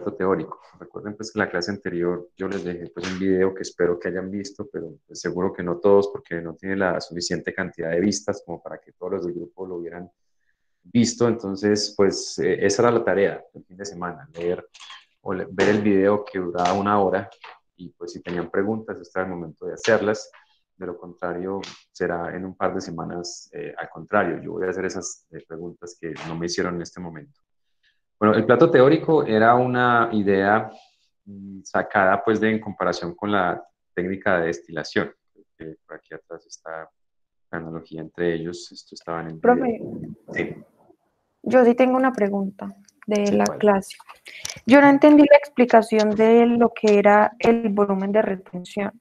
plato teórico. Recuerden pues que en la clase anterior yo les dejé pues un video que espero que hayan visto, pero pues, seguro que no todos porque no tiene la suficiente cantidad de vistas como para que todos los del grupo lo hubieran visto. Entonces pues esa era la tarea del fin de semana, leer o ver el video que duraba 1 hora y pues si tenían preguntas, este era el momento de hacerlas. De lo contrario, será en un par de semanas al contrario. Yo voy a hacer esas preguntas que no me hicieron en este momento. Bueno, el plato teórico era una idea sacada pues de en comparación con la técnica de destilación. Que por aquí atrás está la analogía entre ellos. Esto estaba en el video. Profe, Sí, yo sí tengo una pregunta de sí, la ¿cuál? clase. Yo no entendí la explicación de lo que era el volumen de retención.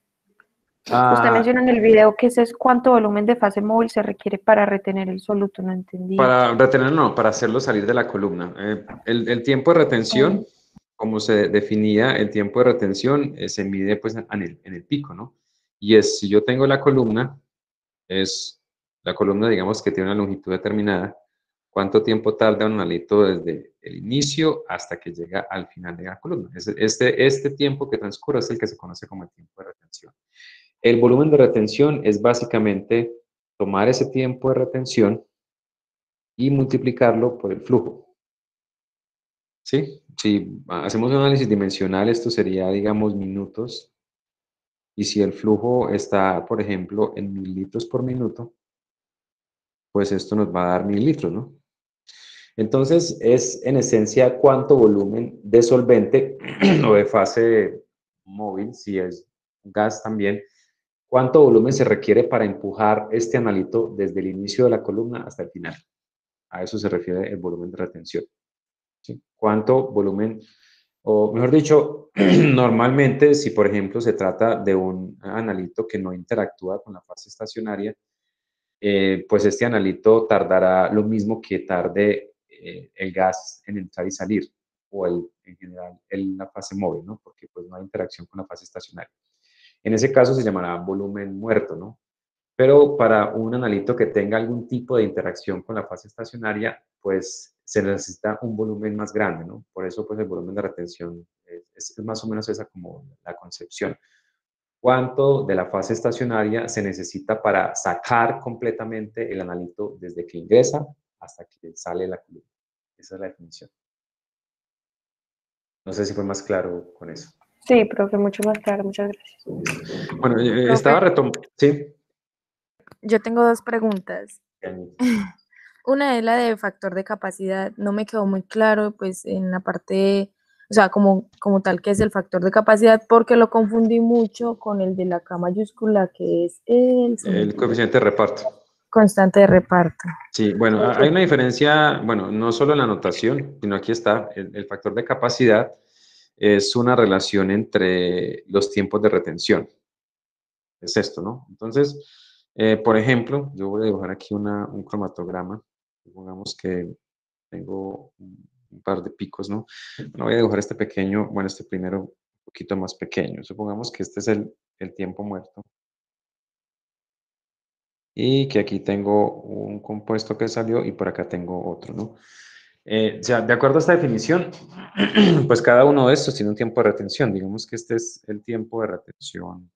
Usted Ah, menciona en el video que ese es cuánto volumen de fase móvil se requiere para retener el soluto. No entendí eso. para retener, no, para hacerlo salir de la columna. El tiempo de retención, como se definía, el tiempo de retención se mide pues en el pico, ¿no? Y es, si yo tengo la columna, es la columna, digamos, que tiene una longitud determinada, cuánto tiempo tarda un analito desde el inicio hasta que llega al final de la columna. Este tiempo que transcurre es el que se conoce como el tiempo de retención. El volumen de retención es básicamente tomar ese tiempo de retención y multiplicarlo por el flujo. ¿Sí? Si hacemos un análisis dimensional, esto sería, digamos, minutos. Y si el flujo está, por ejemplo, en 1000 litros por minuto, pues esto nos va a dar 1000 litros, ¿no? Entonces, es en esencia cuánto volumen de solvente o de fase móvil, si es gas también, cuánto volumen se requiere para empujar este analito desde el inicio de la columna hasta el final. A eso se refiere el volumen de retención. ¿Sí? ¿Cuánto volumen? O mejor dicho, normalmente si por ejemplo se trata de un analito que no interactúa con la fase estacionaria, pues este analito tardará lo mismo que tarde el gas en entrar y salir, o en general la fase móvil, ¿no? Porque pues no hay interacción con la fase estacionaria. En ese caso se llamará volumen muerto, ¿no? Pero para un analito que tenga algún tipo de interacción con la fase estacionaria, pues se necesita un volumen más grande, ¿no? Por eso, pues el volumen de retención es más o menos esa como la concepción. ¿Cuánto de la fase estacionaria se necesita para sacar completamente el analito desde que ingresa hasta que sale la columna? Esa es la definición. No sé si fue más claro con eso. Sí, profe, mucho más claro. Muchas gracias. Listo. Bueno, Profe, estaba retomando. Sí. Yo tengo dos preguntas. Bien. Una es la de factor de capacidad. No me quedó muy claro, pues, en la parte, o sea, como tal que es el factor de capacidad, porque lo confundí mucho con el de la K mayúscula, que es El coeficiente de reparto. constante de reparto. Sí, bueno, hay una diferencia, bueno, no solo en la notación, sino aquí está, el factor de capacidad es una relación entre los tiempos de retención. Es esto, ¿no? Entonces, por ejemplo, yo voy a dibujar aquí un cromatograma. Supongamos que tengo un par de picos, ¿no? Bueno, voy a dibujar este pequeño, bueno, este primero un poquito más pequeño. Supongamos que este es el tiempo muerto y que aquí tengo un compuesto que salió y por acá tengo otro, ¿no? O sea, de acuerdo a esta definición, pues cada uno de estos tiene un tiempo de retención. Digamos que este es el tiempo de retención.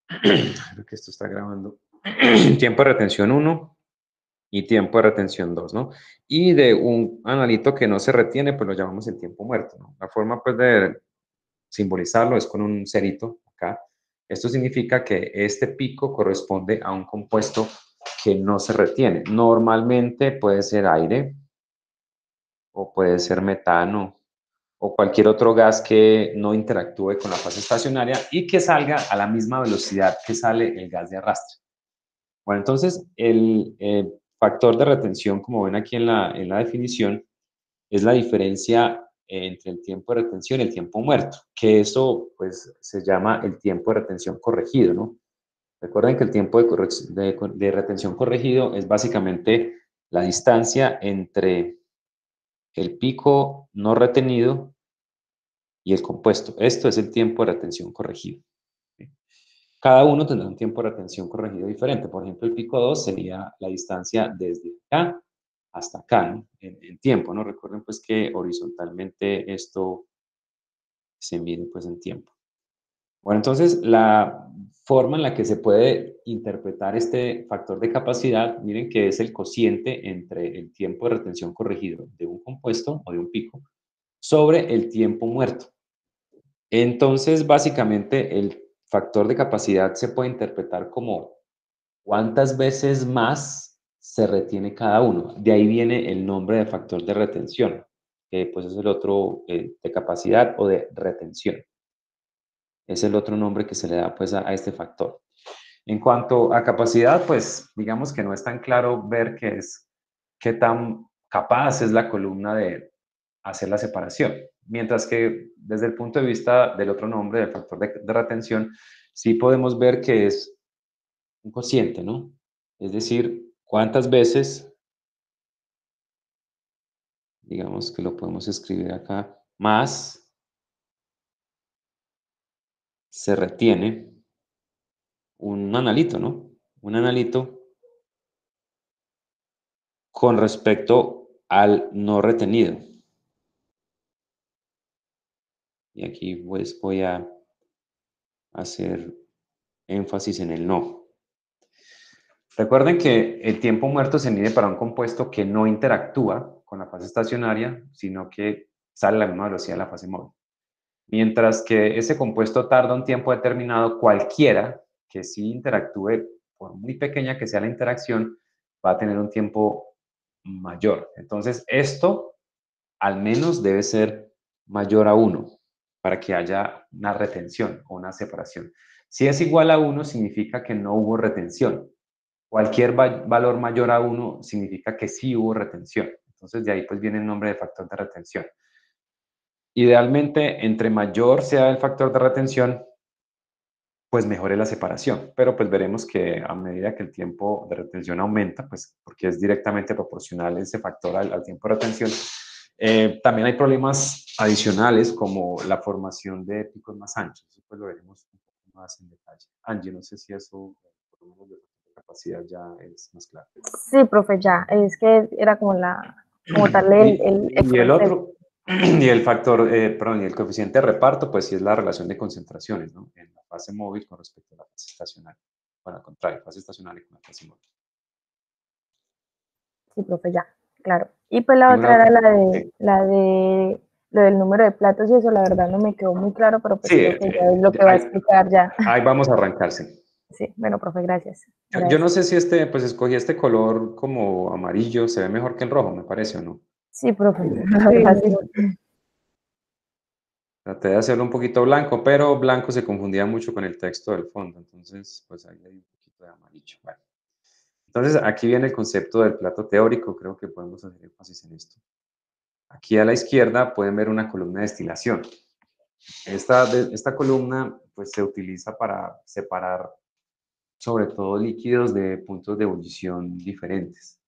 Creo que esto está grabando. Tiempo de retención 1 y tiempo de retención 2, ¿no? Y de un analito que no se retiene, pues lo llamamos el tiempo muerto, ¿no? La forma, pues, de simbolizarlo es con un cerito acá. Esto significa que este pico corresponde a un compuesto que no se retiene. Normalmente puede ser aire o puede ser metano o cualquier otro gas que no interactúe con la fase estacionaria y que salga a la misma velocidad que sale el gas de arrastre. Bueno, entonces el factor de retención, como ven aquí en la definición, es la diferencia entre el tiempo de retención y el tiempo muerto, que eso pues se llama el tiempo de retención corregido, ¿no? Recuerden que el tiempo de retención corregido es básicamente la distancia entre el pico no retenido y el compuesto. Esto es el tiempo de retención corregido. ¿Sí? Cada uno tendrá un tiempo de retención corregido diferente. Por ejemplo, el pico 2 sería la distancia desde acá hasta acá, ¿no? En tiempo, ¿no? Recuerden pues que horizontalmente esto se mide pues en tiempo. Bueno, entonces la forma en la que se puede interpretar este factor de capacidad, miren que es el cociente entre el tiempo de retención corregido de un compuesto o de un pico sobre el tiempo muerto. Entonces, básicamente, el factor de capacidad se puede interpretar como cuántas veces más se retiene cada uno. De ahí viene el nombre de factor de retención, que pues es el otro de capacidad o de retención. Es el otro nombre que se le da pues a este factor. En cuanto a capacidad, pues digamos que no es tan claro ver qué tan capaz es la columna de hacer la separación. Mientras que desde el punto de vista del otro nombre, del factor de retención, sí podemos ver que es un cociente, ¿no? Es decir, cuántas veces, digamos que lo podemos escribir acá, más se retiene un analito, ¿no? Un analito con respecto al no retenido. Y aquí pues voy a hacer énfasis en el no. Recuerden que el tiempo muerto se mide para un compuesto que no interactúa con la fase estacionaria, sino que sale a la misma velocidad de la fase móvil. Mientras que ese compuesto tarda un tiempo determinado, cualquiera que sí interactúe, por muy pequeña que sea la interacción, va a tener un tiempo mayor. Entonces, esto al menos debe ser mayor a 1 para que haya una retención o una separación. Si es igual a 1, significa que no hubo retención. Cualquier valor mayor a 1 significa que sí hubo retención. Entonces, de ahí pues viene el nombre de factor de retención. Idealmente, entre mayor sea el factor de retención, pues mejor es la separación. Pero pues veremos que a medida que el tiempo de retención aumenta, pues porque es directamente proporcional ese factor al tiempo de retención, también hay problemas adicionales como la formación de picos más anchos. Eso pues lo veremos un poco más en detalle. Angie, no sé si eso, por lo menos de capacidad, ya es más claro. Sí, profe, ya. Es que era como como tal Y el concepto. otro, y el factor, perdón, y el coeficiente de reparto, pues sí es la relación de concentraciones, ¿no? En la fase móvil con respecto a la fase estacionaria. Bueno, al contrario, fase estacionaria con la fase móvil. Sí, profe, ya, claro. Y pues la ¿Ninguna otra era otra? Sí, la de lo del número de platos y eso, la verdad no me quedó muy claro, pero pues sí, creo que ya es lo que va a ahí, explicar ya. ahí vamos a arrancarse. Sí, bueno, profe, gracias. Yo no Agradezco. sé si pues escogí este color como amarillo, se ve mejor que el rojo, me parece, ¿o no? Sí, profe, la verdad sí. Traté de hacerlo un poquito blanco, pero blanco se confundía mucho con el texto del fondo, entonces pues ahí le di un poquito de amarillo. Bueno. Entonces aquí viene el concepto del plato teórico, creo que podemos hacer énfasis en esto. Aquí a la izquierda pueden ver una columna de destilación. Esta columna pues se utiliza para separar sobre todo líquidos de puntos de ebullición diferentes.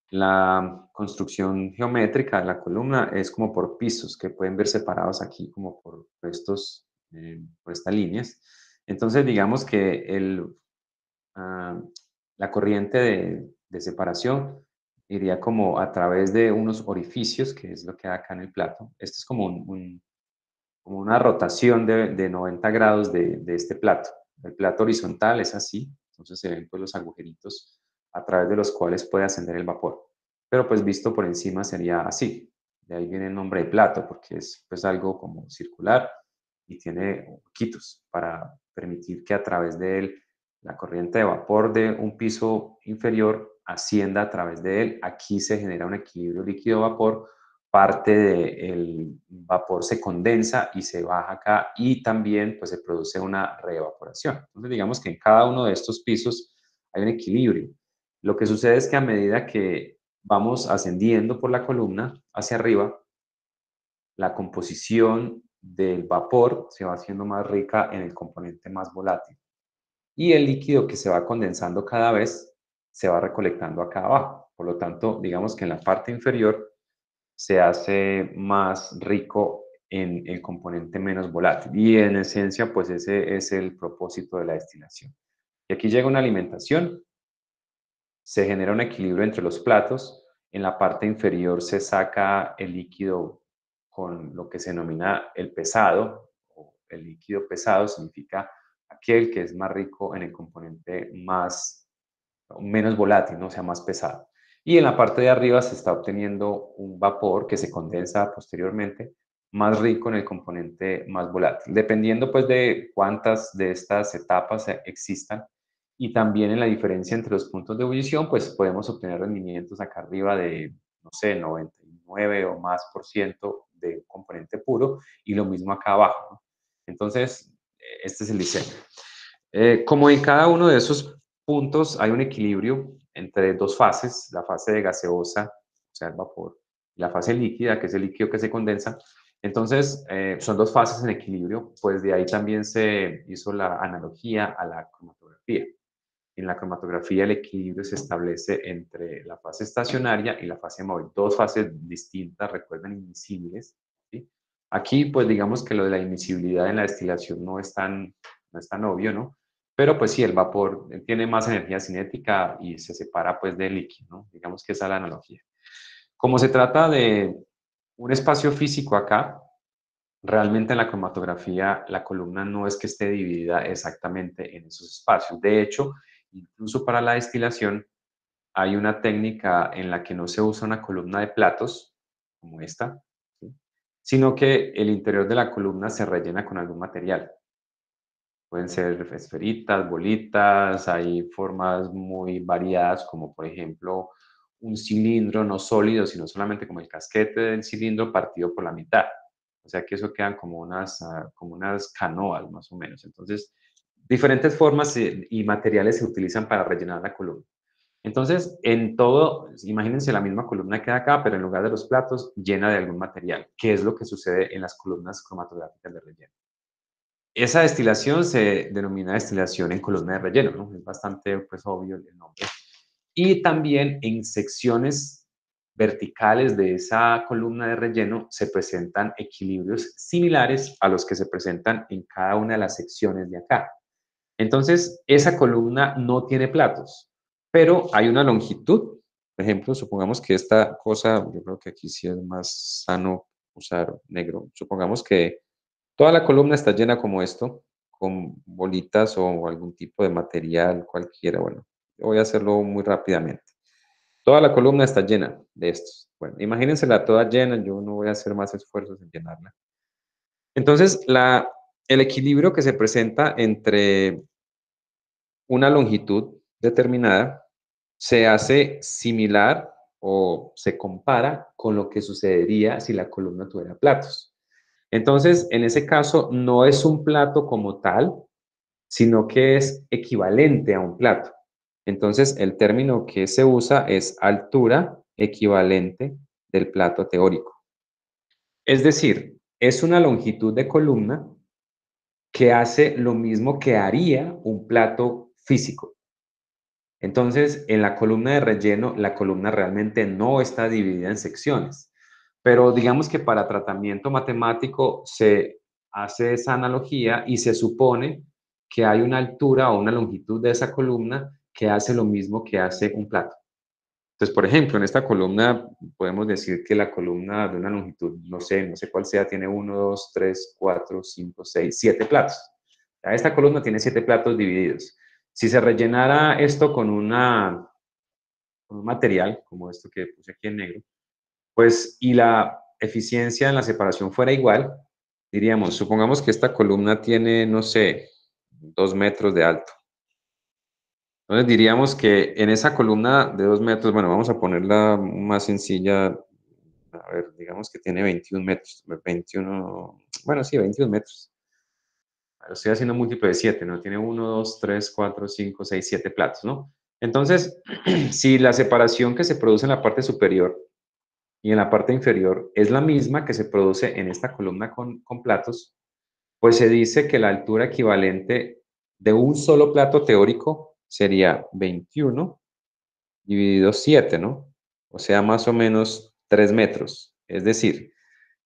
La construcción geométrica de la columna es como por pisos que pueden ver separados aquí como por por estas líneas. Entonces digamos que la corriente de separación iría como a través de unos orificios, que es lo que hay acá en el plato. Esto es como, como una rotación de 90 grados de este plato. El plato horizontal es así, entonces se ven pues los agujeritos a través de los cuales puede ascender el vapor. Pero pues visto por encima sería así. De ahí viene el nombre de plato, porque es pues algo como circular y tiene huequitos para permitir que a través de él la corriente de vapor de un piso inferior ascienda a través de él. Aquí se genera un equilibrio líquido-vapor, parte del vapor se condensa y se baja acá y también pues se produce una reevaporación. Entonces digamos que en cada uno de estos pisos hay un equilibrio. Lo que sucede es que a medida que vamos ascendiendo por la columna hacia arriba, la composición del vapor se va haciendo más rica en el componente más volátil y el líquido que se va condensando cada vez se va recolectando acá abajo. Por lo tanto, digamos que en la parte inferior se hace más rico en el componente menos volátil. Y en esencia, pues ese es el propósito de la destilación. Y aquí llega una alimentación, se genera un equilibrio entre los platos En la parte inferior se saca el líquido con lo que se denomina el pesado, o el líquido pesado significa aquel que es más rico en el componente menos volátil, ¿no? O sea, más pesado. Y en la parte de arriba se está obteniendo un vapor que se condensa posteriormente, más rico en el componente más volátil, dependiendo pues de cuántas de estas etapas existan y también en la diferencia entre los puntos de ebullición, pues podemos obtener rendimientos acá arriba de, no sé, 99 o más por ciento de un componente puro y lo mismo acá abajo, ¿no? Entonces, este es el diseño. Como en cada uno de esos puntos hay un equilibrio entre dos fases, la fase de gaseosa, o sea, el vapor, y la fase líquida, que es el líquido que se condensa. Entonces, son dos fases en equilibrio, pues de ahí también se hizo la analogía a la cromatografía. En la cromatografía el equilibrio se establece entre la fase estacionaria y la fase móvil, dos fases distintas, recuerden, invisibles, ¿sí? Aquí, pues digamos que lo de la invisibilidad en la destilación no es tan obvio, ¿no? Pero pues sí, el vapor tiene más energía cinética y se separa pues del líquido, ¿no? Digamos que esa es la analogía. Como se trata de un espacio físico acá, realmente en la cromatografía la columna no es que esté dividida exactamente en esos espacios. De hecho, incluso para la destilación hay una técnica en la que no se usa una columna de platos, como esta, ¿sí? Sino que el interior de la columna se rellena con algún material. Pueden ser esferitas, bolitas, hay formas muy variadas, como por ejemplo un cilindro no sólido, sino solamente como el casquete del cilindro partido por la mitad. O sea que eso quedan como unas canoas más o menos. Entonces, diferentes formas y materiales se utilizan para rellenar la columna. Entonces, en todo, imagínense la misma columna que acá, pero en lugar de los platos, llena de algún material, que es lo que sucede en las columnas cromatográficas de relleno. Esa destilación se denomina destilación en columna de relleno, ¿no? Es bastante pues, obvio el nombre. Y también en secciones verticales de esa columna de relleno se presentan equilibrios similares a los que se presentan en cada una de las secciones de acá. Entonces, esa columna no tiene platos, pero hay una longitud. Por ejemplo, supongamos que esta cosa, yo creo que aquí sí es más sano usar negro. Supongamos que toda la columna está llena como esto, con bolitas o algún tipo de material cualquiera. Bueno, yo voy a hacerlo muy rápidamente. Toda la columna está llena de estos. Bueno, imagínensela toda llena, yo no voy a hacer más esfuerzos en llenarla. Entonces, el equilibrio que se presenta entre una longitud determinada se hace similar o se compara con lo que sucedería si la columna tuviera platos. Entonces, en ese caso, no es un plato como tal, sino que es equivalente a un plato. Entonces, el término que se usa es altura equivalente del plato teórico. Es decir, es una longitud de columna que hace lo mismo que haría un plato físico. Entonces, en la columna de relleno, la columna realmente no está dividida en secciones, pero digamos que para tratamiento matemático se hace esa analogía y se supone que hay una altura o una longitud de esa columna que hace lo mismo que hace un plato. Entonces, por ejemplo, en esta columna podemos decir que la columna de una longitud, no sé cuál sea, tiene 1, 2, 3, 4, 5, 6, 7 platos. Esta columna tiene 7 platos divididos. Si se rellenara esto con un material, como esto que puse aquí en negro, pues, y la eficiencia en la separación fuera igual, diríamos, supongamos que esta columna tiene, no sé, 2 metros de alto. Entonces diríamos que en esa columna de 2 metros, bueno, vamos a ponerla más sencilla, a ver, digamos que tiene 21 metros, 21, bueno, sí, 21 metros. Lo estoy haciendo múltiplo de 7, ¿no? Tiene 1, 2, 3, 4, 5, 6, 7 platos, ¿no? Entonces, si la separación que se produce en la parte superior y en la parte inferior es la misma que se produce en esta columna con platos, pues se dice que la altura equivalente de un solo plato teórico sería 21 dividido 7, ¿no? O sea, más o menos 3 metros. Es decir,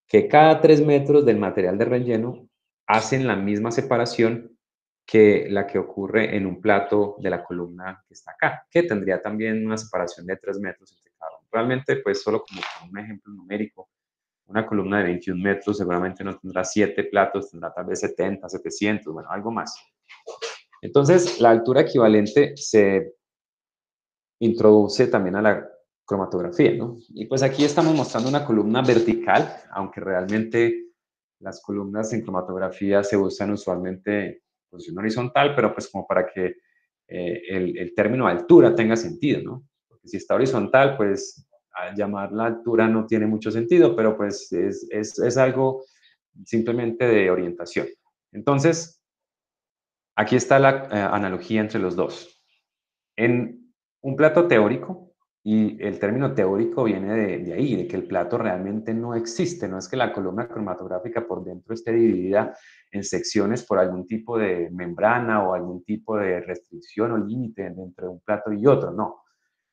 que cada 3 metros del material de relleno hacen la misma separación que la que ocurre en un plato de la columna que está acá, que tendría también una separación de 3 metros entre cada uno. realmente pues solo como un ejemplo numérico, una columna de 21 metros seguramente no tendrá 7 platos, tendrá tal vez 70, 700, bueno, algo más. Entonces, la altura equivalente se introduce también a la cromatografía, ¿no? Y pues aquí estamos mostrando una columna vertical, aunque realmente las columnas en cromatografía se usan usualmente en posición horizontal, pero pues como para que el término altura tenga sentido, ¿no? Porque si está horizontal, pues al llamar la altura no tiene mucho sentido, pero pues es algo simplemente de orientación. Entonces, aquí está la analogía entre los dos. En un plato teórico, y el término teórico viene de ahí, de que el plato realmente no existe, no es que la columna cromatográfica por dentro esté dividida en secciones por algún tipo de membrana o algún tipo de restricción o límite entre un plato y otro, no.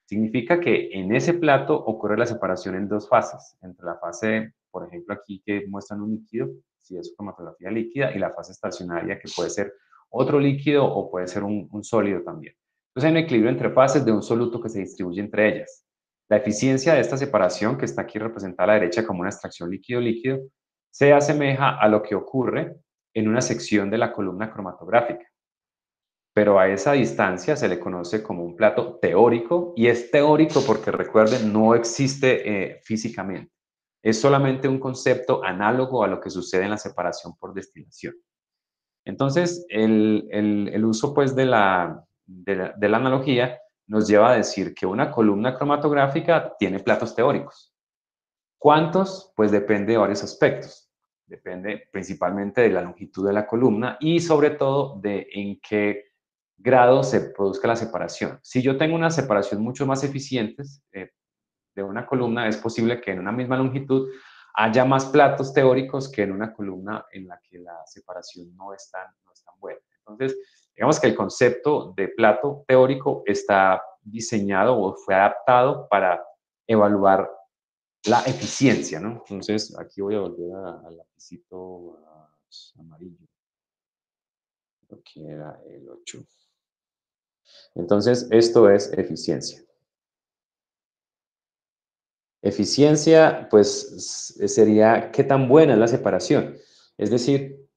Significa que en ese plato ocurre la separación en dos fases, entre la fase, por ejemplo, aquí que muestran un líquido, si es cromatografía líquida, y la fase estacionaria, que puede ser otro líquido o puede ser un sólido también. Entonces hay un equilibrio entre fases de un soluto que se distribuye entre ellas. La eficiencia de esta separación, que está aquí representada a la derecha como una extracción líquido-líquido, se asemeja a lo que ocurre en una sección de la columna cromatográfica. Pero a esa distancia se le conoce como un plato teórico, y es teórico porque, recuerden, no existe físicamente. Es solamente un concepto análogo a lo que sucede en la separación por destilación. Entonces, el uso pues, de la analogía nos lleva a decir que una columna cromatográfica tiene platos teóricos. ¿Cuántos? Pues depende de varios aspectos. Depende principalmente de la longitud de la columna y sobre todo de en qué grado se produzca la separación. Si yo tengo una separación mucho más eficiente de una columna, es posible que en una misma longitud haya más platos teóricos que en una columna en la que la separación no es tan buena. Entonces, digamos que el concepto de plato teórico está diseñado o fue adaptado para evaluar la eficiencia, ¿no? Entonces, aquí voy a volver al lapicito amarillo, que era el 8. Entonces, esto es eficiencia. Eficiencia, pues, sería qué tan buena es la separación. Es decir,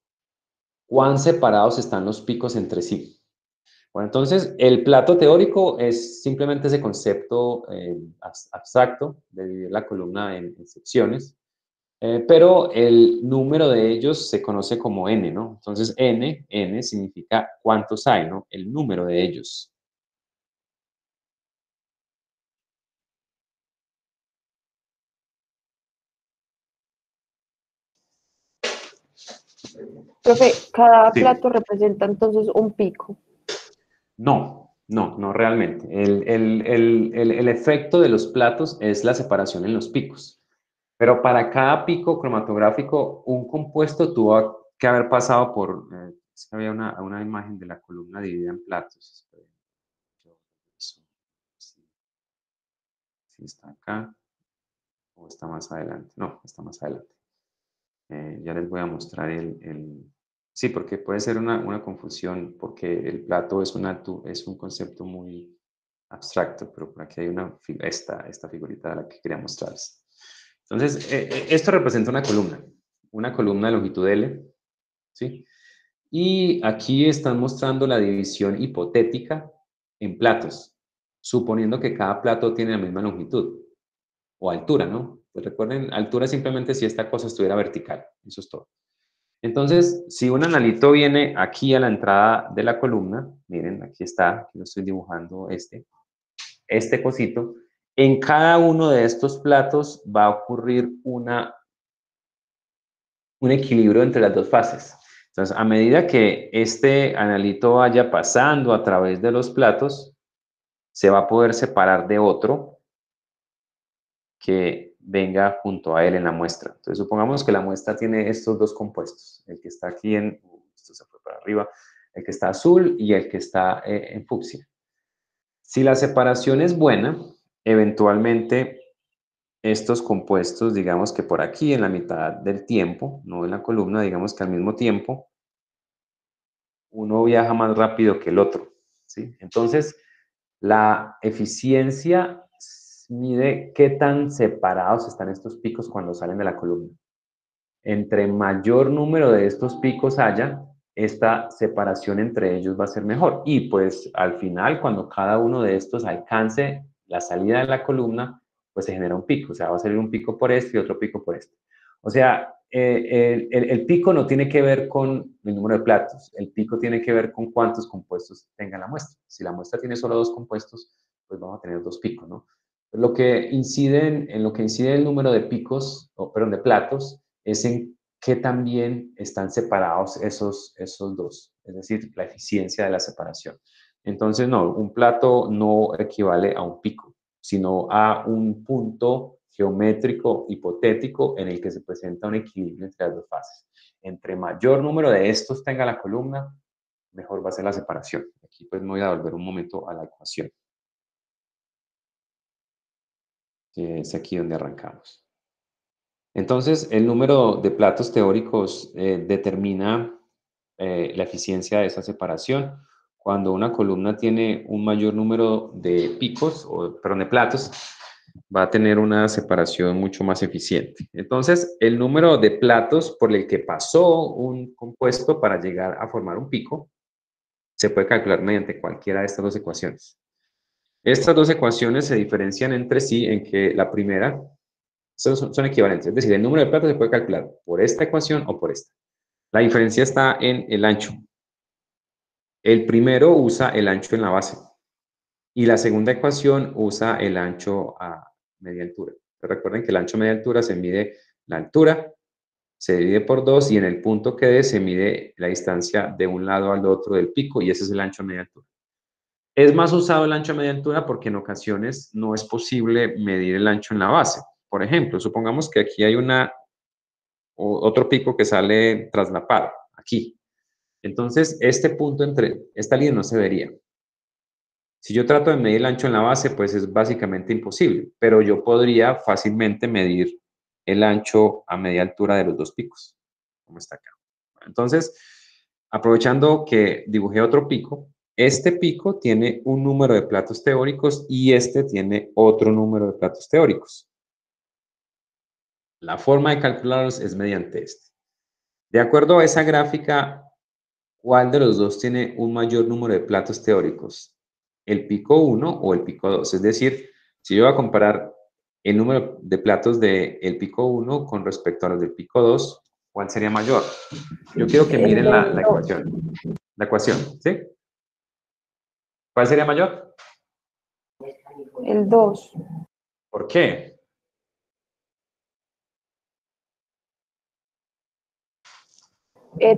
cuán separados están los picos entre sí. Bueno, entonces, el plato teórico es simplemente ese concepto abstracto de dividir la columna en secciones. Pero el número de ellos se conoce como n, ¿no? Entonces, n significa cuántos hay, ¿no? El número de ellos. Profe, cada Sí. plato representa entonces un pico. No realmente. El efecto de los platos es la separación en los picos. Pero para cada pico cromatográfico, un compuesto tuvo que haber pasado por... es que había una imagen de la columna dividida en platos. Si está acá o está más adelante. No, está más adelante. Ya les voy a mostrar Sí, porque puede ser una confusión, porque el plato es un concepto muy abstracto, pero por aquí hay esta figurita de la que quería mostrarles. Entonces, esto representa una columna de longitud L, ¿sí? Y aquí están mostrando la división hipotética en platos, suponiendo que cada plato tiene la misma longitud o altura, ¿no? Pues recuerden, altura simplemente si esta cosa estuviera vertical, eso es todo. Entonces, si un analito viene aquí a la entrada de la columna, miren, aquí está, aquí lo estoy dibujando este cosito, en cada uno de estos platos va a ocurrir un equilibrio entre las dos fases. Entonces, a medida que este analito vaya pasando a través de los platos, se va a poder separar de otro que venga junto a él en la muestra. Entonces, supongamos que la muestra tiene estos dos compuestos, el que está aquí esto se fue para arriba, el que está azul y el que está en fucsia. Si la separación es buena, eventualmente estos compuestos, digamos que por aquí en la mitad del tiempo, no en la columna, digamos que al mismo tiempo, uno viaja más rápido que el otro, ¿sí? Entonces, la eficiencia mide qué tan separados están estos picos cuando salen de la columna. Entre mayor número de estos picos haya, esta separación entre ellos va a ser mejor. Y pues al final, cuando cada uno de estos alcance la salida de la columna, pues se genera un pico. O sea, va a salir un pico por este y otro pico por este. O sea, el pico no tiene que ver con el número de platos. El pico tiene que ver con cuántos compuestos tenga la muestra. Si la muestra tiene solo 2 compuestos, pues vamos a tener 2 picos, ¿no? Lo que incide en lo que incide el número de picos, perdón, de platos, es en qué también están separados esos dos, es decir, la eficiencia de la separación. Entonces, no, un plato no equivale a un pico, sino a un punto geométrico hipotético en el que se presenta un equilibrio entre las dos fases. Entre mayor número de estos tenga la columna, mejor va a ser la separación. Aquí pues me voy a volver un momento a la ecuación, que es aquí donde arrancamos. Entonces, el número de platos teóricos determina la eficiencia de esa separación. Cuando una columna tiene un mayor número de picos, perdón, de platos, va a tener una separación mucho más eficiente. Entonces, el número de platos por el que pasó un compuesto para llegar a formar un pico se puede calcular mediante cualquiera de estas dos ecuaciones. Estas dos ecuaciones se diferencian entre sí en que la primera son equivalentes, es decir, el número de platos se puede calcular por esta ecuación o por esta. La diferencia está en el ancho. El primero usa el ancho en la base y la segunda ecuación usa el ancho a media altura. Pero recuerden que el ancho a media altura se mide la altura, se divide por 2 y en el punto que dé se mide la distancia de un lado al otro del pico y ese es el ancho a media altura. Es más usado el ancho a media altura porque en ocasiones no es posible medir el ancho en la base. Por ejemplo, supongamos que aquí hay otro pico que sale traslapado, aquí. Entonces, este punto entre esta línea no se vería. Si yo trato de medir el ancho en la base, pues es básicamente imposible, pero yo podría fácilmente medir el ancho a media altura de los dos picos, como está acá. Entonces, aprovechando que dibujé otro pico, este pico tiene un número de platos teóricos y este tiene otro número de platos teóricos. La forma de calcularlos es mediante este. De acuerdo a esa gráfica, ¿cuál de los dos tiene un mayor número de platos teóricos? ¿El pico 1 o el pico 2? Es decir, si yo voy a comparar el número de platos del pico 1 con respecto a los del pico 2, ¿cuál sería mayor? Yo quiero que miren la ecuación. La ecuación, ¿sí? ¿Cuál sería mayor? El 2. ¿Por qué?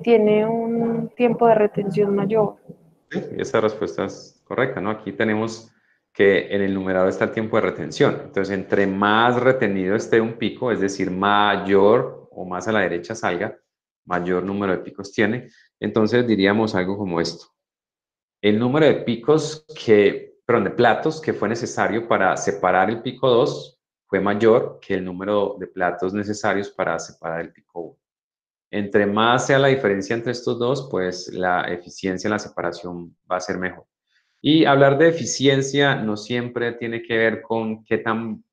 Tiene un tiempo de retención mayor. Sí, esa respuesta es correcta, ¿no? Aquí tenemos que en el numerador está el tiempo de retención. Entonces, entre más retenido esté un pico, es decir, mayor o más a la derecha salga, mayor número de picos tiene. Entonces, diríamos algo como esto. El número de picos perdón, de platos que fue necesario para separar el pico 2 fue mayor que el número de platos necesarios para separar el pico 1. Entre más sea la diferencia entre estos dos, pues la eficiencia en la separación va a ser mejor. Y hablar de eficiencia no siempre tiene que ver con qué tan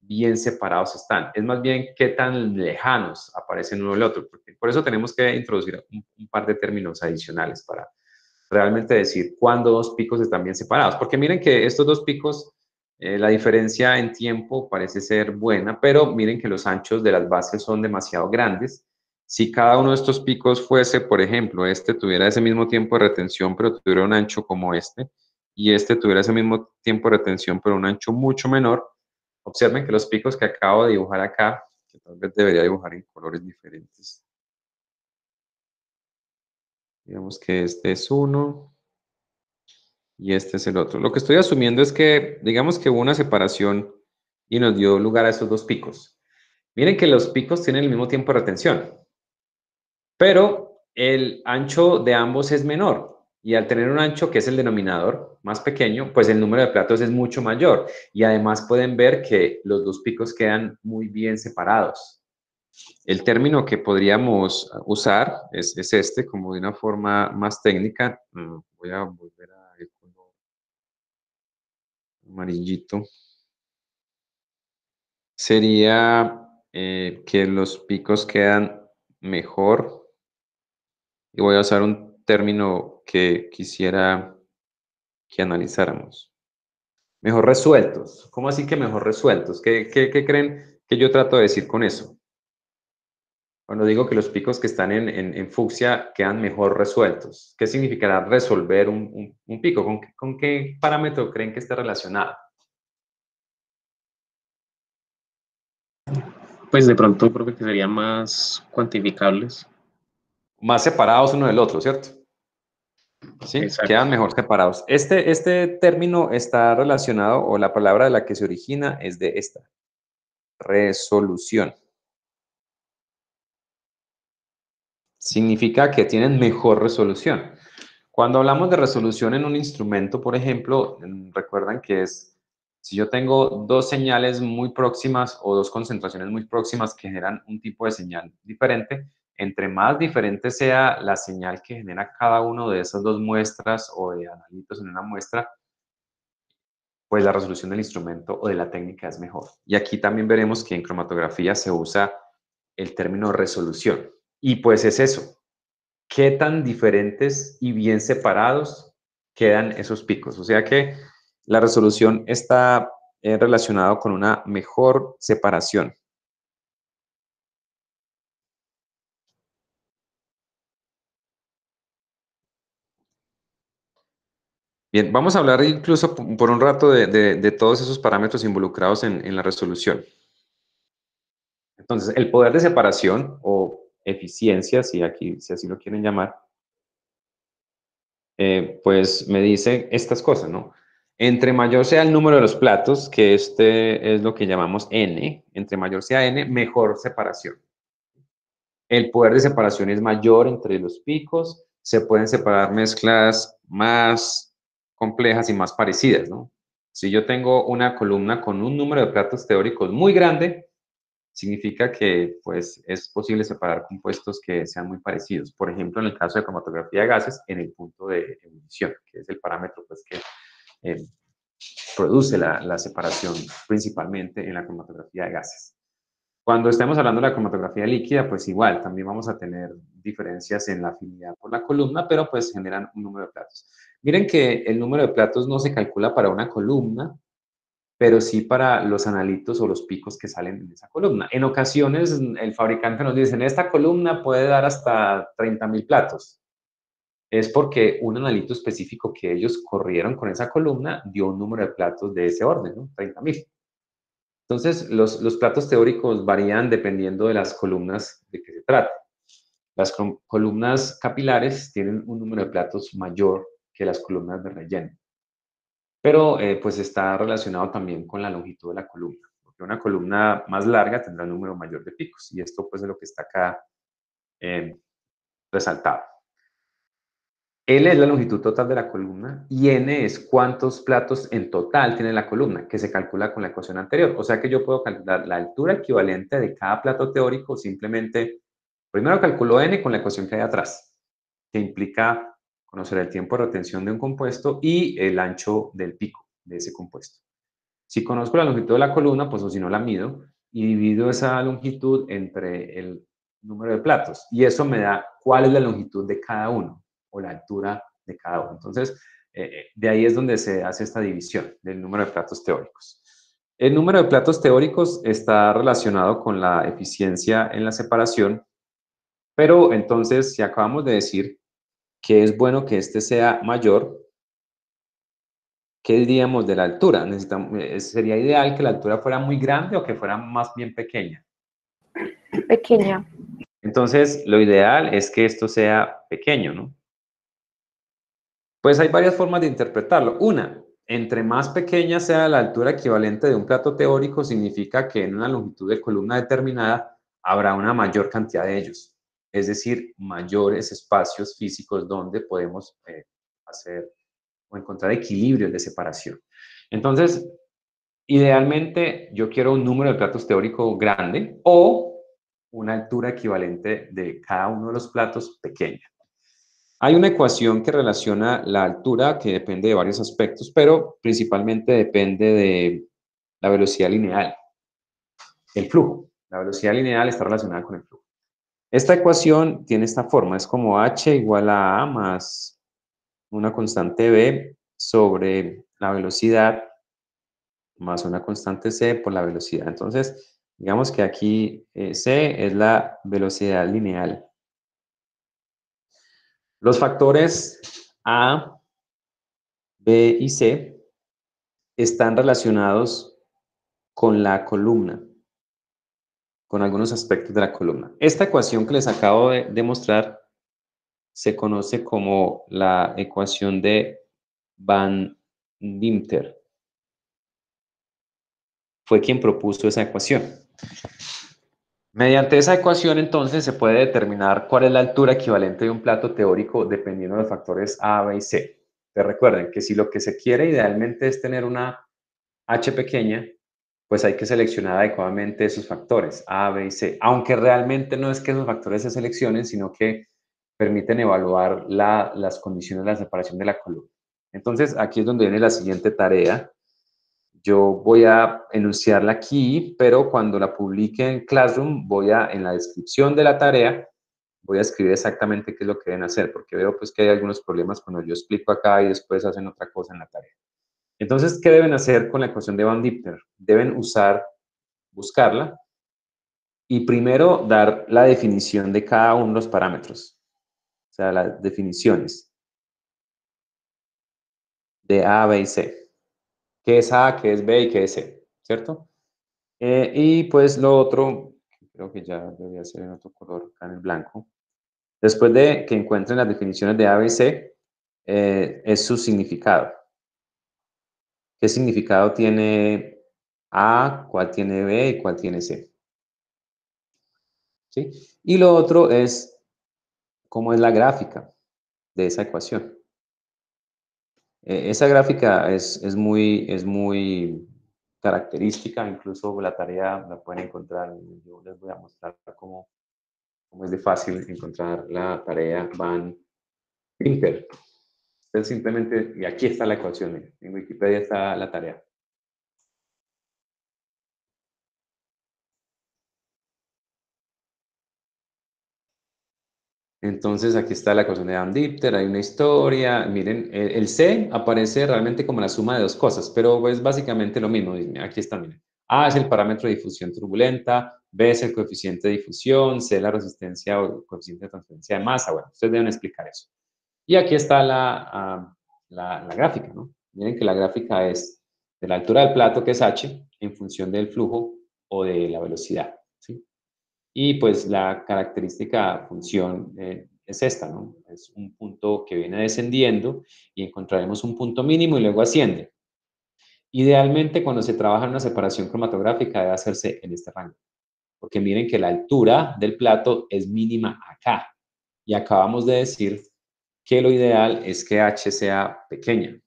bien separados están, es más bien qué tan lejanos aparecen uno del otro, porque por eso tenemos que introducir un par de términos adicionales para realmente decir cuándo dos picos están bien separados, porque miren que estos dos picos, la diferencia en tiempo parece ser buena, pero miren que los anchos de las bases son demasiado grandes. Si cada uno de estos picos fuese, por ejemplo, este tuviera ese mismo tiempo de retención, pero tuviera un ancho como y este tuviera ese mismo tiempo de retención, pero un ancho mucho menor, observen que los picos que acabo de dibujar acá, que tal vez debería dibujar en colores diferentes. Digamos que este es uno y este es el otro. Lo que estoy asumiendo es que, digamos que hubo una separación y nos dio lugar a esos dos picos. Miren que los picos tienen el mismo tiempo de retención, pero el ancho de ambos es menor. Y al tener un ancho que es el denominador más pequeño, pues el número de platos es mucho mayor. Y además pueden ver que los dos picos quedan muy bien separados. El término que podríamos usar es este, como de una forma más técnica. Voy a volver a el color amarillito. sería que los picos quedan mejor, y voy a usar un término que quisiera que analizáramos. Mejor resueltos. ¿Cómo así que mejor resueltos? ¿Qué creen que yo trato de decir con eso? Cuando digo que los picos que están en fucsia quedan mejor resueltos, ¿qué significará resolver un pico? ¿Con qué parámetro creen que esté relacionado? Pues de pronto creo que serían más cuantificables. Más separados uno del otro, ¿cierto? Sí, Exacto. quedan mejor separados. Este término está relacionado, o la palabra de la que se origina es de esta, resolución. Significa que tienen mejor resolución. Cuando hablamos de resolución en un instrumento, por ejemplo, recuerdan que es, si yo tengo dos señales muy próximas o dos concentraciones muy próximas que generan un tipo de señal diferente, entre más diferente sea la señal que genera cada uno de esas dos muestras o de analitos en una muestra, pues la resolución del instrumento o de la técnica es mejor. Y aquí también veremos que en cromatografía se usa el término resolución. Y pues es eso, qué tan diferentes y bien separados quedan esos picos. O sea que la resolución está relacionado con una mejor separación. Bien, vamos a hablar incluso por un rato de todos esos parámetros involucrados en la resolución. Entonces, el poder de separación o eficiencia, si así lo quieren llamar, pues me dice estas cosas, ¿no? Entre mayor sea el número de los platos, que este es lo que llamamos N, entre mayor sea N, mejor separación. El poder de separación es mayor entre los picos, se pueden separar mezclas más complejas y más parecidas, ¿no? Si yo tengo una columna con un número de platos teóricos muy grande, significa que pues, es posible separar compuestos que sean muy parecidos. Por ejemplo, en el caso de cromatografía de gases, en el punto de ebullición, que es el parámetro pues, que produce la separación principalmente en la cromatografía de gases. Cuando estemos hablando de la cromatografía líquida, pues igual, también vamos a tener diferencias en la afinidad por la columna, pero pues generan un número de platos. Miren que el número de platos no se calcula para una columna, pero sí para los analitos o los picos que salen en esa columna. En ocasiones el fabricante nos dice, en esta columna puede dar hasta 30.000 platos. Es porque un analito específico que ellos corrieron con esa columna dio un número de platos de ese orden, ¿no? 30.000. Entonces, los platos teóricos varían dependiendo de las columnas de que se trate. Las columnas capilares tienen un número de platos mayor que las columnas de relleno. Pero pues está relacionado también con la longitud de la columna, porque una columna más larga tendrá un número mayor de picos, y esto pues es lo que está acá resaltado. L es la longitud total de la columna y N es cuántos platos en total tiene la columna, que se calcula con la ecuación anterior. O sea que yo puedo calcular la altura equivalente de cada plato teórico simplemente, primero calculo N con la ecuación que hay atrás, que implica conocer el tiempo de retención de un compuesto y el ancho del pico de ese compuesto. Si conozco la longitud de la columna, pues o si no la mido, y divido esa longitud entre el número de platos. Y eso me da cuál es la longitud de cada uno, o la altura de cada uno. Entonces, de ahí es donde se hace esta división del número de platos teóricos. El número de platos teóricos está relacionado con la eficiencia en la separación, pero entonces, si acabamos de decir que es bueno que este sea mayor, ¿qué diríamos de la altura? ¿Sería ideal que la altura fuera muy grande o que fuera más bien pequeña? Pequeña. Entonces, lo ideal es que esto sea pequeño, ¿no? Pues hay varias formas de interpretarlo. Una, entre más pequeña sea la altura equivalente de un plato teórico, significa que en una longitud de columna determinada habrá una mayor cantidad de ellos. Es decir, mayores espacios físicos donde podemos hacer o encontrar equilibrios de separación. Entonces, idealmente yo quiero un número de platos teórico grande o una altura equivalente de cada uno de los platos pequeña. Hay una ecuación que relaciona la altura que depende de varios aspectos, pero principalmente depende de la velocidad lineal. el flujo. La velocidad lineal está relacionada con el flujo. Esta ecuación tiene esta forma, es como h igual a más una constante b sobre la velocidad más una constante c por la velocidad. Entonces, digamos que aquí c es la velocidad lineal. Los factores a, b y c están relacionados con la columna, con algunos aspectos de la columna. Esta ecuación que les acabo de demostrar se conoce como la ecuación de Van Dimter. Fue quien propuso esa ecuación. Mediante esa ecuación, entonces, se puede determinar cuál es la altura equivalente de un plato teórico dependiendo de los factores A, B y C. Pero recuerden que si lo que se quiere idealmente es tener una h pequeña, pues hay que seleccionar adecuadamente esos factores, A, B y C. Aunque realmente no es que esos factores se seleccionen, sino que permiten evaluar las condiciones de la separación de la columna. Entonces, aquí es donde viene la siguiente tarea. Yo voy a enunciarla aquí, pero cuando la publique en Classroom, en la descripción de la tarea, voy a escribir exactamente qué es lo que deben hacer, porque veo pues que hay algunos problemas cuando yo explico acá y después hacen otra cosa en la tarea. Entonces, ¿qué deben hacer con la ecuación de Van Dieter? Deben buscarla y primero dar la definición de cada uno de los parámetros, o sea, las definiciones de A, B y C. ¿Qué es A, qué es B y qué es C? ¿Cierto? Y pues lo otro, creo que ya debería ser en otro color, acá en el blanco. Después de que encuentren las definiciones de A, B y C, es su significado. ¿Qué significado tiene A, cuál tiene B y cuál tiene C? ¿Sí? Y lo otro es cómo es la gráfica de esa ecuación. Esa gráfica es muy característica, incluso la tarea la pueden encontrar, yo les voy a mostrar cómo es de fácil encontrar la tarea Van Imper. Entonces simplemente, y aquí está la ecuación, en Wikipedia está la tarea. Entonces aquí está la ecuación de Van Dieter, hay una historia, miren, el C aparece realmente como la suma de dos cosas, pero es básicamente lo mismo, aquí está, miren. A es el parámetro de difusión turbulenta, B es el coeficiente de difusión, C es la resistencia o coeficiente de transferencia de masa, bueno, ustedes deben explicar eso. Y aquí está la gráfica, ¿no? Miren que la gráfica es de la altura del plato, que es h, en función del flujo o de la velocidad, ¿sí? Y pues la característica función es esta, ¿no? Es un punto que viene descendiendo y encontraremos un punto mínimo y luego asciende. Idealmente, cuando se trabaja en una separación cromatográfica, debe hacerse en este rango. Porque miren que la altura del plato es mínima acá. Y acabamos de decir que lo ideal es que h sea pequeña.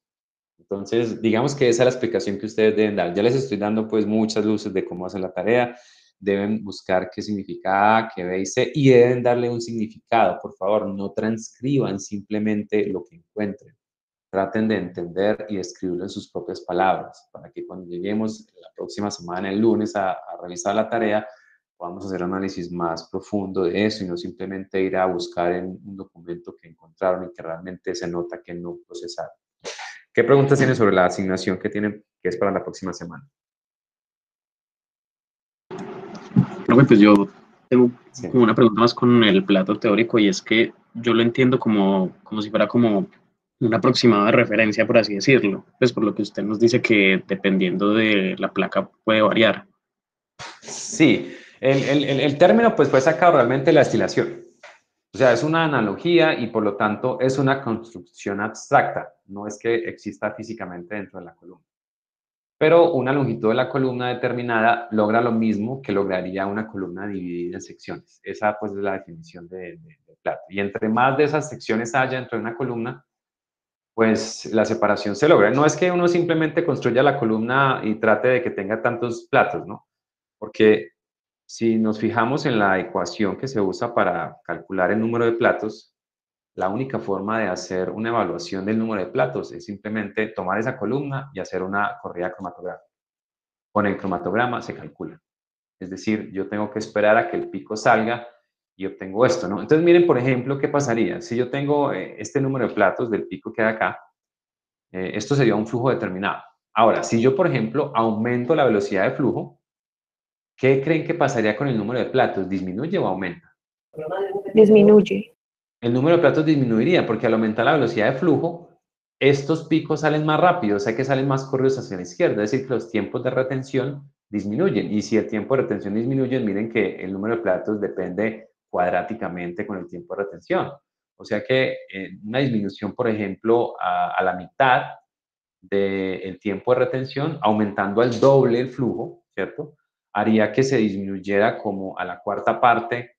Entonces, digamos que esa es la explicación que ustedes deben dar. Ya les estoy dando pues muchas luces de cómo hacer la tarea. Deben buscar qué significa A, qué B y C y deben darle un significado. Por favor, no transcriban simplemente lo que encuentren. Traten de entender y escribirlo en sus propias palabras para que cuando lleguemos la próxima semana, el lunes, a revisar la tarea, podamos hacer un análisis más profundo de eso y no simplemente ir a buscar en un documento que encontraron y que realmente se nota que no procesaron. ¿Qué preguntas tienen sobre la asignación que tienen, que es para la próxima semana? Profe, pues yo tengo Sí. como una pregunta más con el plato teórico y es que yo lo entiendo como si fuera como un aproximado de referencia, por así decirlo. Pues por lo que usted nos dice que dependiendo de la placa puede variar. Sí, el término pues fue sacado realmente de la destilación. O sea, es una analogía y por lo tanto es una construcción abstracta. No es que exista físicamente dentro de la columna. Pero una longitud de la columna determinada logra lo mismo que lograría una columna dividida en secciones. Esa pues es la definición de plato. Y entre más de esas secciones haya dentro de una columna, pues la separación se logra. No es que uno simplemente construya la columna y trate de que tenga tantos platos, ¿no? Porque si nos fijamos en la ecuación que se usa para calcular el número de platos, la única forma de hacer una evaluación del número de platos es simplemente tomar esa columna y hacer una corrida cromatográfica. Con el cromatograma se calcula. Es decir, yo tengo que esperar a que el pico salga y obtengo esto, ¿no? Entonces, miren, por ejemplo, ¿qué pasaría? Si yo tengo este número de platos del pico que hay acá, esto sería un flujo determinado. Ahora, si yo, por ejemplo, aumento la velocidad de flujo, ¿qué creen que pasaría con el número de platos? ¿Disminuye o aumenta? Disminuye. El número de platos disminuiría porque al aumentar la velocidad de flujo, estos picos salen más rápido, o sea que salen más corridos hacia la izquierda, es decir, que los tiempos de retención disminuyen. Y si el tiempo de retención disminuye, miren que el número de platos depende cuadráticamente con el tiempo de retención. O sea que una disminución, por ejemplo, a la mitad del tiempo de retención, aumentando al doble el flujo, ¿cierto? Haría que se disminuyera como a la cuarta parte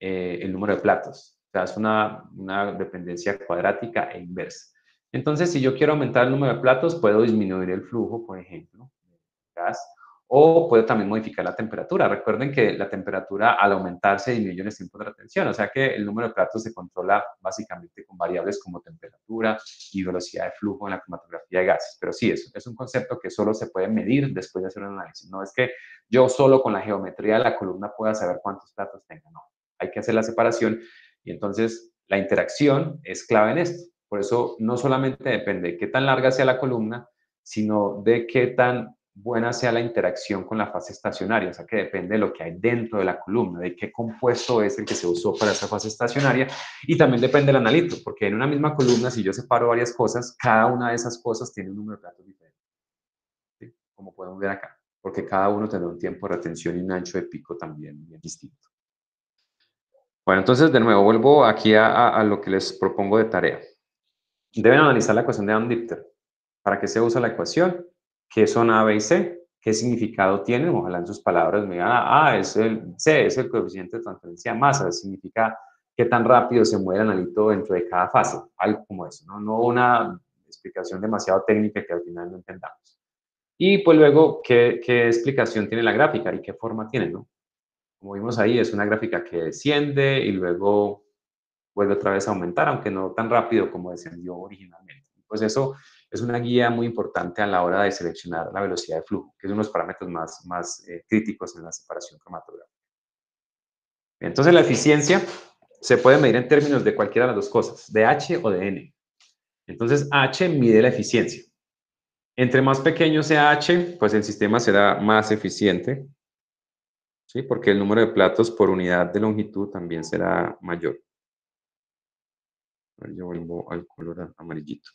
el número de platos. O sea, es una dependencia cuadrática e inversa. Entonces, si yo quiero aumentar el número de platos, puedo disminuir el flujo, por ejemplo, de gas, o puedo también modificar la temperatura. Recuerden que la temperatura al aumentar se disminuye en el tiempo de retención, o sea que el número de platos se controla básicamente con variables como temperatura y velocidad de flujo en la cromatografía de gases. Pero sí, es un concepto que solo se puede medir después de hacer un análisis. No es que yo solo con la geometría de la columna pueda saber cuántos platos tenga, no. Hay que hacer la separación y entonces la interacción es clave en esto. Por eso no solamente depende de qué tan larga sea la columna, sino de qué tan buena sea la interacción con la fase estacionaria, o sea que depende de lo que hay dentro de la columna, de qué compuesto es el que se usó para esa fase estacionaria y también depende del analito, porque en una misma columna, si yo separo varias cosas, cada una de esas cosas tiene un número de platos diferente, ¿sí? Como podemos ver acá, porque cada uno tendrá un tiempo de retención y un ancho de pico también bien distinto. Bueno, entonces de nuevo vuelvo aquí a lo que les propongo de tarea. Deben analizar la ecuación de Anne-Dichter. ¿Para qué se usa la ecuación? ¿Qué son A, B y C? ¿Qué significado tienen? Ojalá en sus palabras me digan, C es el coeficiente de transferencia de masa, significa qué tan rápido se mueve el analito dentro de cada fase, algo como eso, ¿no? No una explicación demasiado técnica que al final no entendamos. Y pues luego, ¿qué explicación tiene la gráfica y qué forma tiene, ¿no? Como vimos ahí, es una gráfica que desciende y luego vuelve otra vez a aumentar, aunque no tan rápido como descendió originalmente. Pues eso es una guía muy importante a la hora de seleccionar la velocidad de flujo, que es uno de los parámetros más críticos en la separación cromatográfica. Entonces la eficiencia se puede medir en términos de cualquiera de las dos cosas, de H o de N. Entonces H mide la eficiencia. Entre más pequeño sea H, pues el sistema será más eficiente, ¿sí? Porque el número de platos por unidad de longitud también será mayor. Yo vuelvo al color amarillito.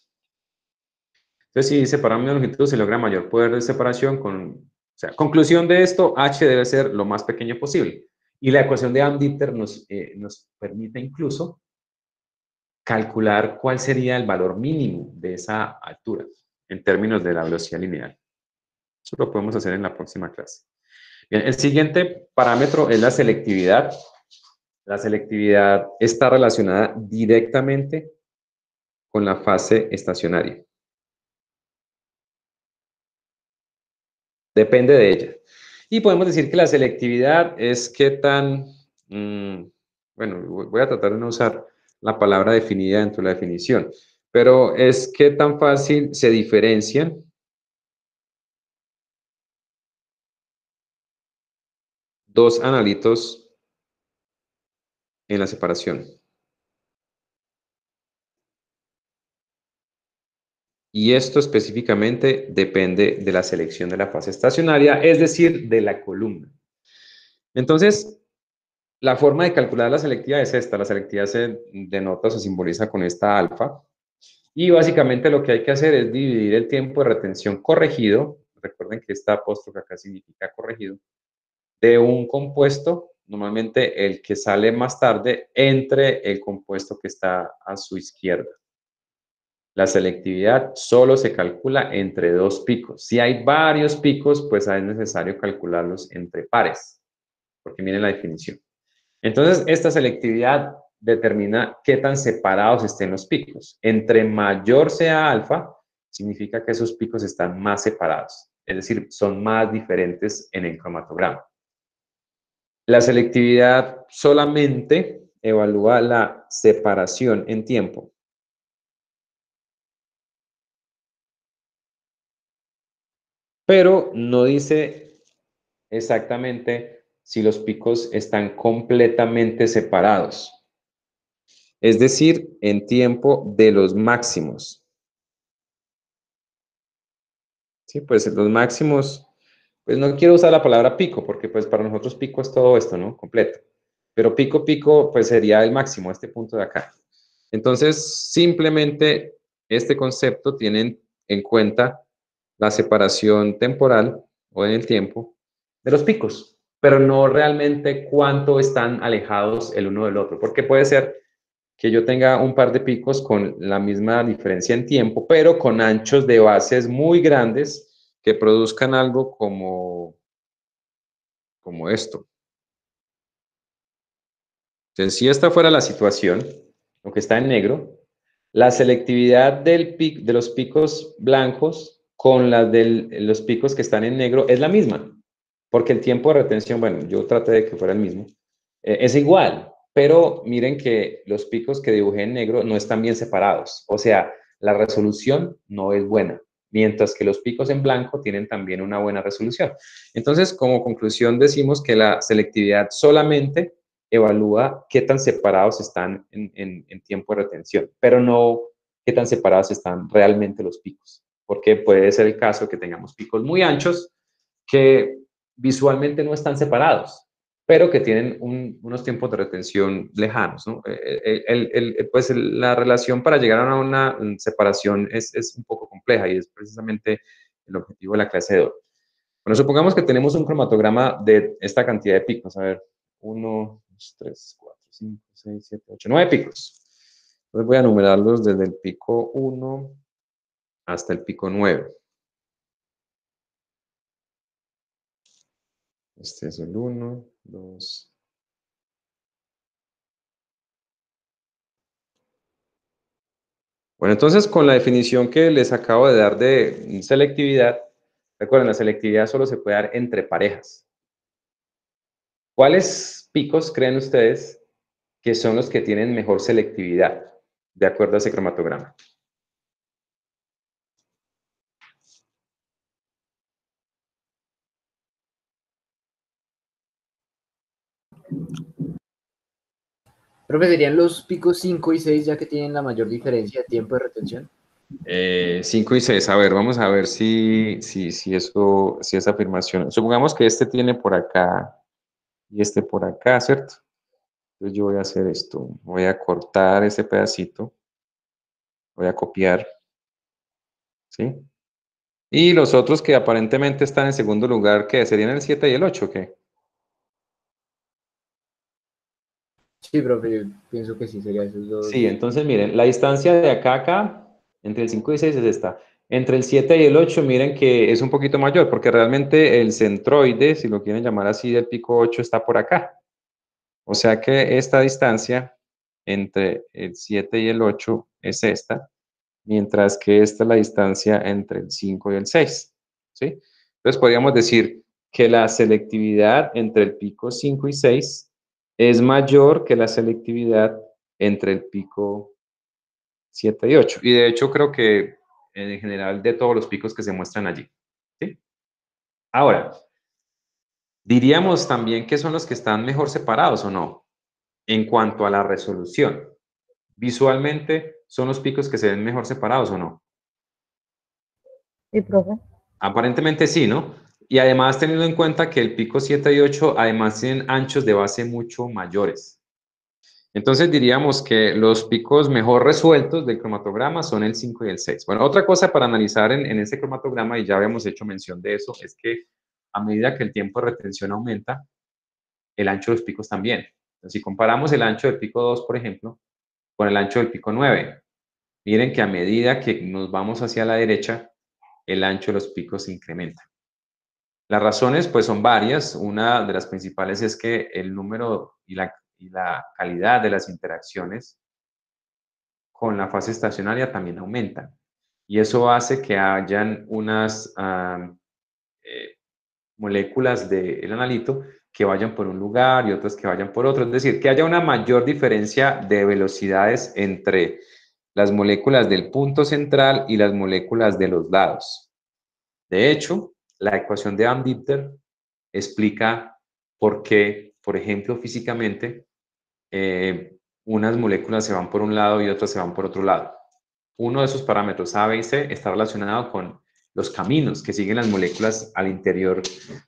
Entonces, si separamos la longitud, se logra mayor poder de separación o sea, conclusión de esto, H debe ser lo más pequeño posible. Y la ecuación de Anne-Dichter nos permite incluso calcular cuál sería el valor mínimo de esa altura en términos de la velocidad lineal. Eso lo podemos hacer en la próxima clase. Bien, el siguiente parámetro es la selectividad. La selectividad está relacionada directamente con la fase estacionaria. Depende de ella. Y podemos decir que la selectividad es qué tan, bueno, voy a tratar de no usar la palabra definida dentro de la definición, pero es qué tan fácil se diferencian dos analitos en la separación. Y esto específicamente depende de la selección de la fase estacionaria, es decir, de la columna. Entonces, la forma de calcular la selectividad es esta. La selectividad se denota o se simboliza con esta alfa. Y básicamente lo que hay que hacer es dividir el tiempo de retención corregido, recuerden que esta apóstrofe acá significa corregido, de un compuesto, normalmente el que sale más tarde, entre el compuesto que está a su izquierda. La selectividad solo se calcula entre dos picos. Si hay varios picos, pues es necesario calcularlos entre pares, porque miren la definición. Entonces, esta selectividad determina qué tan separados estén los picos. Entre mayor sea alfa, significa que esos picos están más separados, es decir, son más diferentes en el cromatograma. La selectividad solamente evalúa la separación en tiempo. Pero no dice exactamente si los picos están completamente separados. Es decir, en tiempo de los máximos. Sí, pues los máximos, pues no quiero usar la palabra pico, porque pues para nosotros pico es todo esto, ¿no? Completo. Pero pico, pico, pues sería el máximo, este punto de acá. Entonces, simplemente este concepto tiene en cuenta la separación temporal o en el tiempo de los picos, pero no realmente cuánto están alejados el uno del otro, porque puede ser que yo tenga un par de picos con la misma diferencia en tiempo, pero con anchos de bases muy grandes que produzcan algo como esto. Entonces, si esta fuera la situación, lo que está en negro, la selectividad de los picos blancos con la de los picos que están en negro es la misma, porque el tiempo de retención, bueno, yo traté de que fuera el mismo, es igual, pero miren que los picos que dibujé en negro no están bien separados, o sea, la resolución no es buena, mientras que los picos en blanco tienen también una buena resolución. Entonces, como conclusión, decimos que la selectividad solamente evalúa qué tan separados están en tiempo de retención, pero no qué tan separados están realmente los picos, porque puede ser el caso que tengamos picos muy anchos que visualmente no están separados, pero que tienen unos tiempos de retención lejanos, ¿no? Pues la relación para llegar a una separación es un poco compleja y es precisamente el objetivo de la clase de hoy. Bueno, supongamos que tenemos un cromatograma de esta cantidad de picos. A ver, 1, 2, 3, 4, 5, 6, 7, 8, 9 picos. Entonces voy a numerarlos desde el pico 1 hasta el pico 9. Este es el 1, 2. Bueno, entonces con la definición que les acabo de dar de selectividad, recuerden, la selectividad solo se puede dar entre parejas. ¿Cuáles picos creen ustedes que son los que tienen mejor selectividad de acuerdo a ese cromatograma? Profe, ¿serían los picos 5 y 6 ya que tienen la mayor diferencia de tiempo de retención? 5 y 6. A ver, vamos a ver si esa afirmación. Supongamos que este tiene por acá y este por acá, ¿cierto? Entonces yo voy a hacer esto. Voy a cortar ese pedacito. Voy a copiar, ¿sí? Y los otros que aparentemente están en segundo lugar, ¿qué? ¿Serían el 7 y el 8, qué? Sí, profe, yo pienso que sí, serían esos dos. Sí, entonces miren, la distancia de acá a acá, entre el 5 y 6 es esta. Entre el 7 y el 8, miren que es un poquito mayor, porque realmente el centroide, si lo quieren llamar así, del pico 8 está por acá. O sea que esta distancia entre el 7 y el 8 es esta, mientras que esta es la distancia entre el 5 y el 6, ¿sí? Entonces podríamos decir que la selectividad entre el pico 5 y 6 es mayor que la selectividad entre el pico 7 y 8. Y de hecho creo que en general de todos los picos que se muestran allí, ¿sí? Ahora, diríamos también que son los que están mejor separados o no, en cuanto a la resolución. Visualmente, ¿son los picos que se ven mejor separados o no? Sí, profe. Aparentemente sí, ¿no? Y además teniendo en cuenta que el pico 7 y 8 además tienen anchos de base mucho mayores. Entonces diríamos que los picos mejor resueltos del cromatograma son el 5 y el 6. Bueno, otra cosa para analizar en ese cromatograma, y ya habíamos hecho mención de eso, es que a medida que el tiempo de retención aumenta, el ancho de los picos también. Entonces, si comparamos el ancho del pico 2, por ejemplo, con el ancho del pico 9, miren que a medida que nos vamos hacia la derecha, el ancho de los picos se incrementa. Las razones, pues, son varias. Una de las principales es que el número y la calidad de las interacciones con la fase estacionaria también aumentan. Y eso hace que hayan unas moléculas del analito que vayan por un lugar y otras que vayan por otro. Es decir, que haya una mayor diferencia de velocidades entre las moléculas del punto central y las moléculas de los lados. De hecho, la ecuación de Van Dieter explica por qué, por ejemplo, físicamente, unas moléculas se van por un lado y otras se van por otro lado. Uno de esos parámetros A, B y C está relacionado con los caminos que siguen las moléculas al interior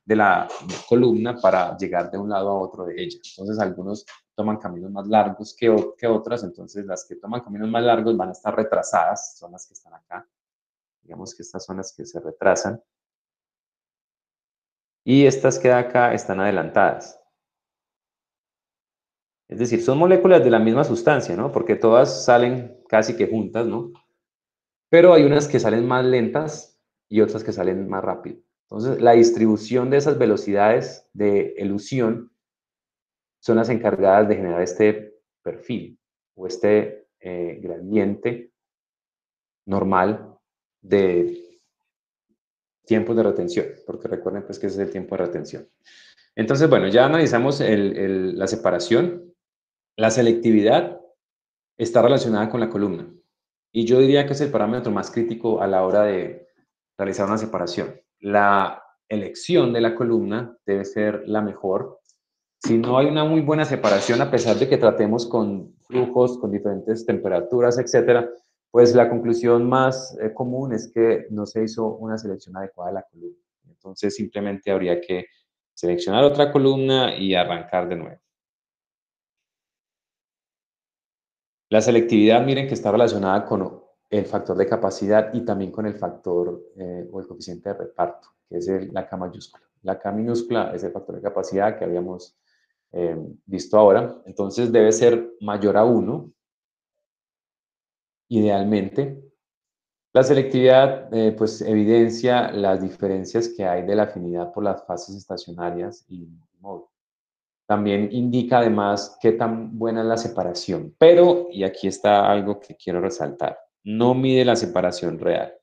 de la columna para llegar de un lado a otro de ella. Entonces, algunos toman caminos más largos que otras, entonces las que toman caminos más largos van a estar retrasadas, son las que están acá. Digamos que estas son las que se retrasan. Y estas que de acá están adelantadas. Es decir, son moléculas de la misma sustancia, ¿no? Porque todas salen casi que juntas, ¿no? Pero hay unas que salen más lentas y otras que salen más rápido. Entonces, la distribución de esas velocidades de elusión son las encargadas de generar este perfil o este gradiente normal de tiempos de retención, porque recuerden pues que ese es el tiempo de retención. Entonces, bueno, ya analizamos la separación. La selectividad está relacionada con la columna y yo diría que es el parámetro más crítico a la hora de realizar una separación. La elección de la columna debe ser la mejor. Si no hay una muy buena separación, a pesar de que tratemos con flujos, con diferentes temperaturas, etcétera, pues la conclusión más común es que no se hizo una selección adecuada de la columna. Entonces, simplemente habría que seleccionar otra columna y arrancar de nuevo. La selectividad, miren que está relacionada con el factor de capacidad y también con el factor o el coeficiente de reparto, que es la K mayúscula. La K minúscula es el factor de capacidad que habíamos visto ahora. Entonces debe ser mayor a 1, idealmente. La selectividad pues evidencia las diferencias que hay de la afinidad por las fases estacionarias y móvil. También indica además qué tan buena es la separación, pero, y aquí está algo que quiero resaltar, no mide la separación real.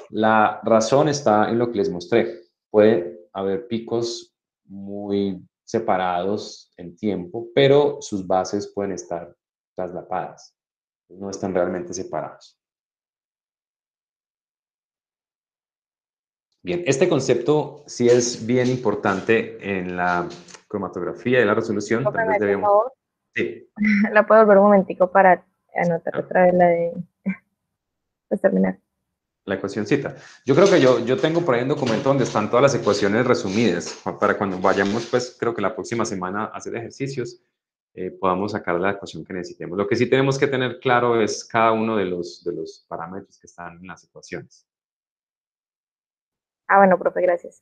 La razón está en lo que les mostré. Puede haber picos muy separados en tiempo, pero sus bases pueden estar traslapadas, no están realmente separados. Bien, este concepto sí es bien importante en la cromatografía y la resolución. Profe, Tal ¿me vez hace un debemos... favor? Sí. La puedo volver un momentico para anotar otra vez la de pues, terminar. La ecuacióncita. Yo creo que yo tengo por ahí un documento donde están todas las ecuaciones resumidas, para cuando vayamos, pues creo que la próxima semana a hacer ejercicios, podamos sacar la ecuación que necesitemos. Lo que sí tenemos que tener claro es cada uno de los parámetros que están en las ecuaciones. Ah, bueno, profe, gracias.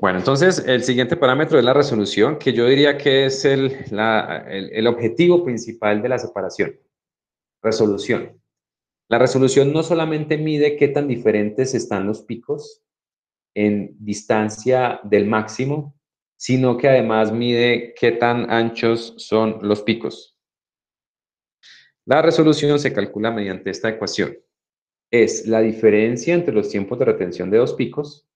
Bueno, entonces el siguiente parámetro es la resolución, que yo diría que es el objetivo principal de la separación. Resolución. La resolución no solamente mide qué tan diferentes están los picos en distancia del máximo, sino que además mide qué tan anchos son los picos. La resolución se calcula mediante esta ecuación. Es la diferencia entre los tiempos de retención de dos picos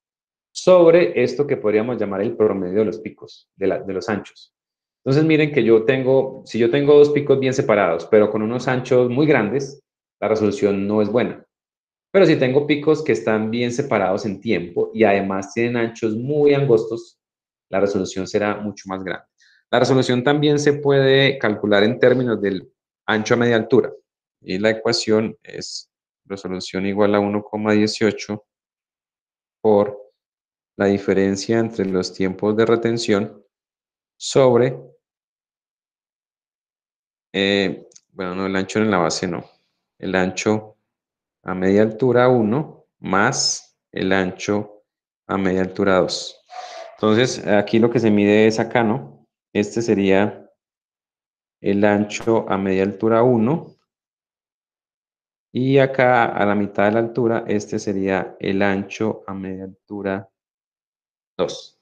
sobre esto que podríamos llamar el promedio de los picos, de los anchos. Entonces miren que si yo tengo dos picos bien separados, pero con unos anchos muy grandes, la resolución no es buena. Pero si tengo picos que están bien separados en tiempo y además tienen anchos muy angostos, la resolución será mucho más grande. La resolución también se puede calcular en términos del ancho a media altura. Y la ecuación es resolución igual a 1,18 por la diferencia entre los tiempos de retención sobre, bueno, no, el ancho en la base no, el ancho a media altura 1 más el ancho a media altura 2. Entonces, aquí lo que se mide es acá, ¿no? Este sería el ancho a media altura 1 y acá a la mitad de la altura, este sería el ancho a media altura 2.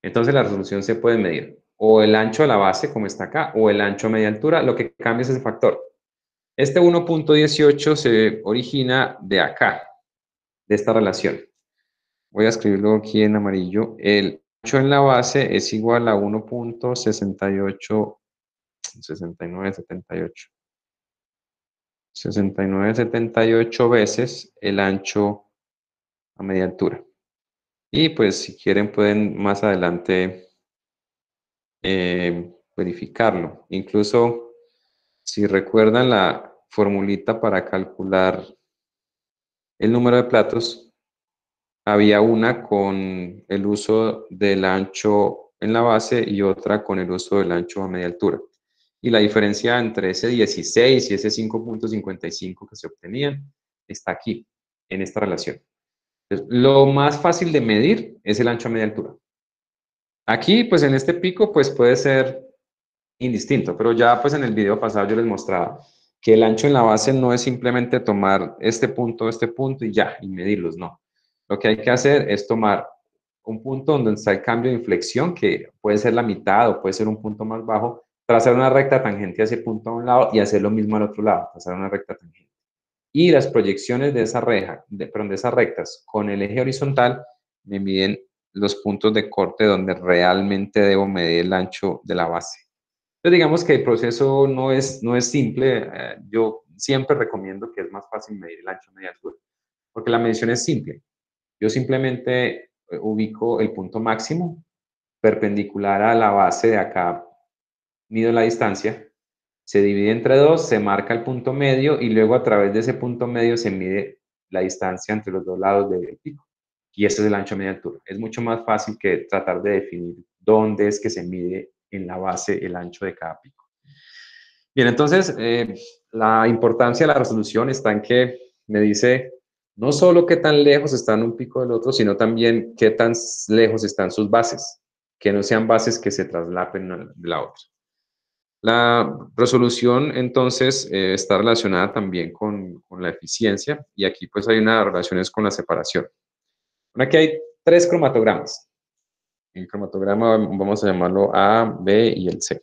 Entonces, la resolución se puede medir o el ancho a la base, como está acá, o el ancho a media altura, lo que cambia es ese factor. Este 1,18 se origina de acá, de esta relación. Voy a escribirlo aquí en amarillo. El ancho en la base es igual a 1,68, 69,78. 69,78 veces el ancho a media altura. Y pues si quieren pueden más adelante verificarlo. Incluso si recuerdan la formulita para calcular el número de platos, había una con el uso del ancho en la base y otra con el uso del ancho a media altura. Y la diferencia entre ese 16 y ese 5.55 que se obtenían está aquí, en esta relación. Entonces, lo más fácil de medir es el ancho a media altura. Aquí, pues en este pico, pues puede ser indistinto, pero ya pues en el video pasado yo les mostraba que el ancho en la base no es simplemente tomar este punto y ya, y medirlos, no. Lo que hay que hacer es tomar un punto donde está el cambio de inflexión, que puede ser la mitad o puede ser un punto más bajo, trazar una recta tangente a ese punto a un lado y hacer lo mismo al otro lado, trazar una recta tangente. Y las proyecciones de esa reja, de esas rectas con el eje horizontal me miden los puntos de corte donde realmente debo medir el ancho de la base. Entonces, digamos que el proceso no es simple. Yo siempre recomiendo que es más fácil medir el ancho media altura, porque la medición es simple. Yo simplemente ubico el punto máximo perpendicular a la base de acá, mido la distancia, se divide entre dos, se marca el punto medio y luego a través de ese punto medio se mide la distancia entre los dos lados del pico. Y ese es el ancho media altura. Es mucho más fácil que tratar de definir dónde es que se mide en la base el ancho de cada pico. Bien, entonces, la importancia de la resolución está en que me dice no solo qué tan lejos están un pico del otro, sino también qué tan lejos están sus bases, que no sean bases que se traslapen de la otra. La resolución, entonces, está relacionada también con la eficiencia, y aquí pues hay unas relaciones con la separación. Bueno, aquí hay 3 cromatogramas. El cromatograma vamos a llamarlo A, B y el C.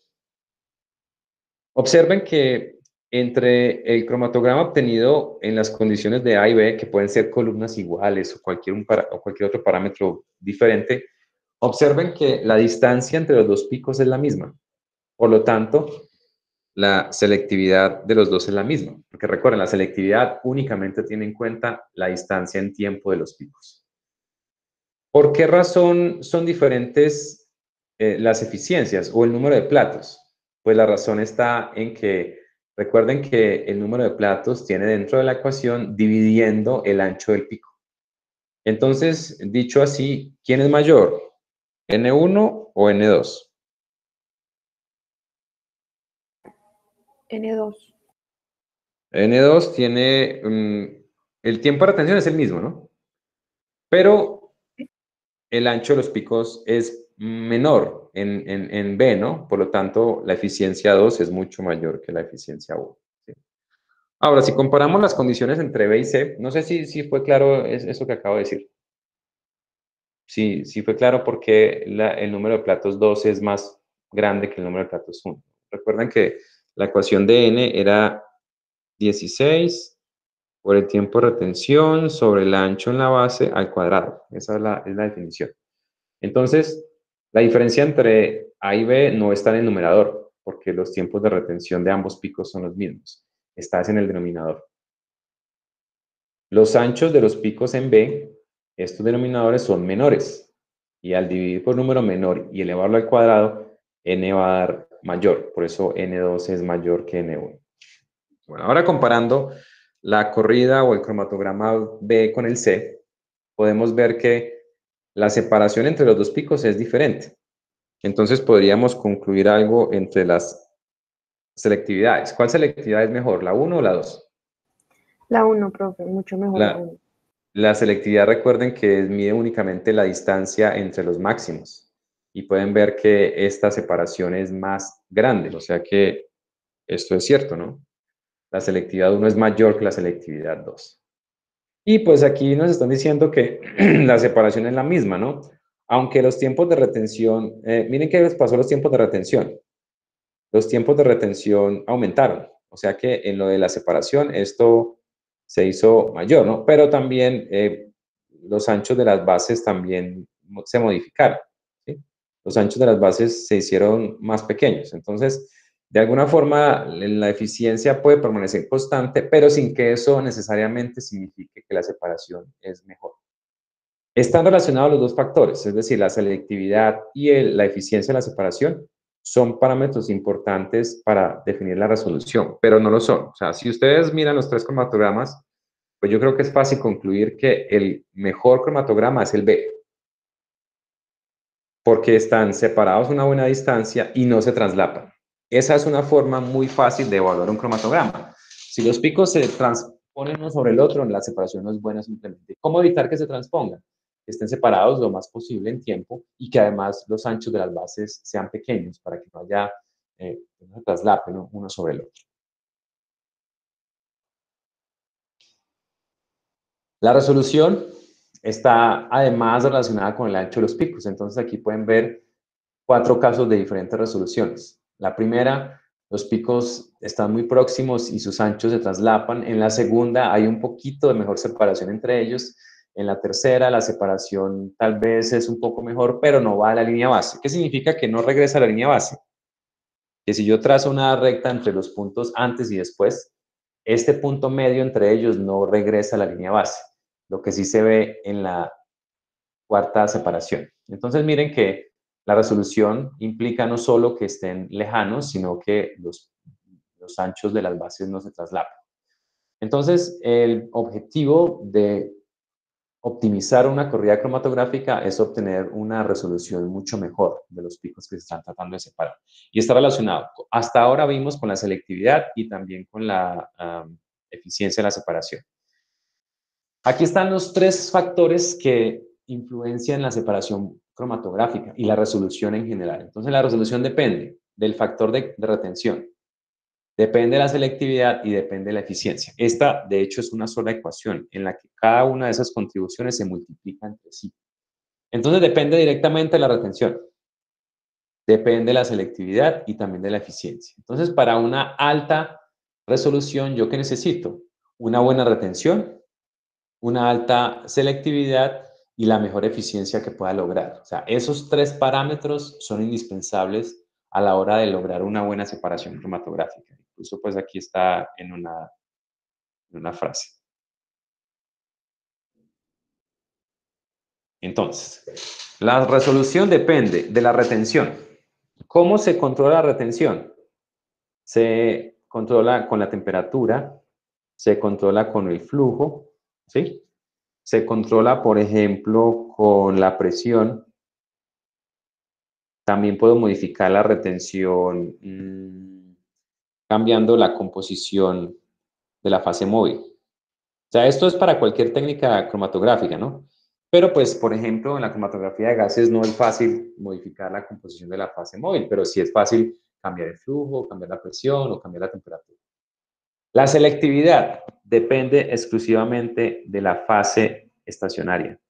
Observen que entre el cromatograma obtenido en las condiciones de A y B, que pueden ser columnas iguales o cualquier otro parámetro diferente, observen que la distancia entre los dos picos es la misma. Por lo tanto, la selectividad de los dos es la misma. Porque recuerden, la selectividad únicamente tiene en cuenta la distancia en tiempo de los picos. ¿Por qué razón son diferentes las eficiencias o el número de platos? Pues la razón está en que recuerden que el número de platos tiene dentro de la ecuación dividiendo el ancho del pico. Entonces, dicho así, ¿quién es mayor? ¿N1 o N2? N2. N2 tiene, el tiempo de retención es el mismo, ¿no? Pero el ancho de los picos es menor en B, ¿no? Por lo tanto, la eficiencia 2 es mucho mayor que la eficiencia 1. ¿Sí? Ahora, si comparamos las condiciones entre B y C, no sé si fue claro eso que acabo de decir. Sí fue claro porque el número de platos 2 es más grande que el número de platos 1. Recuerden que la ecuación de N era 16 por el tiempo de retención sobre el ancho en la base al cuadrado. Esa es la definición. Entonces, la diferencia entre A y B no está en el numerador, porque los tiempos de retención de ambos picos son los mismos. Está en el denominador. Los anchos de los picos en B, estos denominadores son menores. Y al dividir por número menor y elevarlo al cuadrado, n va a dar mayor. Por eso n2 es mayor que n1. Bueno, ahora comparando la corrida o el cromatograma B con el C, podemos ver que la separación entre los dos picos es diferente. Entonces podríamos concluir algo entre las selectividades. ¿Cuál selectividad es mejor, la 1 o la 2? La 1, profe, mucho mejor la 1. La selectividad, recuerden que mide únicamente la distancia entre los máximos. Y pueden ver que esta separación es más grande. O sea que esto es cierto, ¿no? La selectividad 1 es mayor que la selectividad 2. Y pues aquí nos están diciendo que la separación es la misma, ¿no? Aunque los tiempos de retención, miren qué les pasó a los tiempos de retención. Los tiempos de retención aumentaron. O sea que en lo de la separación esto se hizo mayor, ¿no? Pero también los anchos de las bases también se modificaron, ¿sí? Los anchos de las bases se hicieron más pequeños. Entonces, de alguna forma, la eficiencia puede permanecer constante, pero sin que eso necesariamente signifique que la separación es mejor. Están relacionados los dos factores, es decir, la selectividad y la eficiencia de la separación son parámetros importantes para definir la resolución, pero no lo son. O sea, si ustedes miran los tres cromatogramas, pues yo creo que es fácil concluir que el mejor cromatograma es el B, porque están separados a una buena distancia y no se traslapan. Esa es una forma muy fácil de evaluar un cromatograma. Si los picos se transponen uno sobre el otro, la separación no es buena simplemente. ¿Cómo evitar que se transpongan? Que estén separados lo más posible en tiempo y que además los anchos de las bases sean pequeños para que no haya, no se traslapen uno sobre el otro. La resolución está además relacionada con el ancho de los picos. Entonces aquí pueden ver 4 casos de diferentes resoluciones. La primera, los picos están muy próximos y sus anchos se traslapan. En la segunda hay un poquito de mejor separación entre ellos. En la tercera, la separación tal vez es un poco mejor, pero no va a la línea base. ¿Qué significa que no regresa a la línea base? Que si yo trazo una recta entre los puntos antes y después, este punto medio entre ellos no regresa a la línea base, lo que sí se ve en la cuarta separación. Entonces miren que la resolución implica no solo que estén lejanos, sino que los anchos de las bases no se traslapan. Entonces, el objetivo de optimizar una corrida cromatográfica es obtener una resolución mucho mejor de los picos que se están tratando de separar. Y está relacionado, hasta ahora vimos con la selectividad y también con la eficiencia de la separación. Aquí están los 3 factores que influencian la separación cromatográfica y la resolución en general. Entonces, la resolución depende del factor de retención, depende de la selectividad y depende de la eficiencia. Esta, de hecho, es una sola ecuación en la que cada una de esas contribuciones se multiplica entre sí. Entonces, depende directamente de la retención, depende de la selectividad y también de la eficiencia. Entonces, para una alta resolución, ¿yo qué necesito? Una buena retención, una alta selectividad y la mejor eficiencia que pueda lograr. O sea, esos 3 parámetros son indispensables a la hora de lograr una buena separación cromatográfica. Incluso pues aquí está en una frase. Entonces, la resolución depende de la retención. ¿Cómo se controla la retención? Se controla con la temperatura, se controla con el flujo, ¿sí? Se controla, por ejemplo, con la presión. También puedo modificar la retención cambiando la composición de la fase móvil. O sea, esto es para cualquier técnica cromatográfica, ¿no? Pero pues, por ejemplo, en la cromatografía de gases no es fácil modificar la composición de la fase móvil, pero sí es fácil cambiar el flujo, cambiar la presión o cambiar la temperatura. La selectividad depende exclusivamente de la fase estacionaria.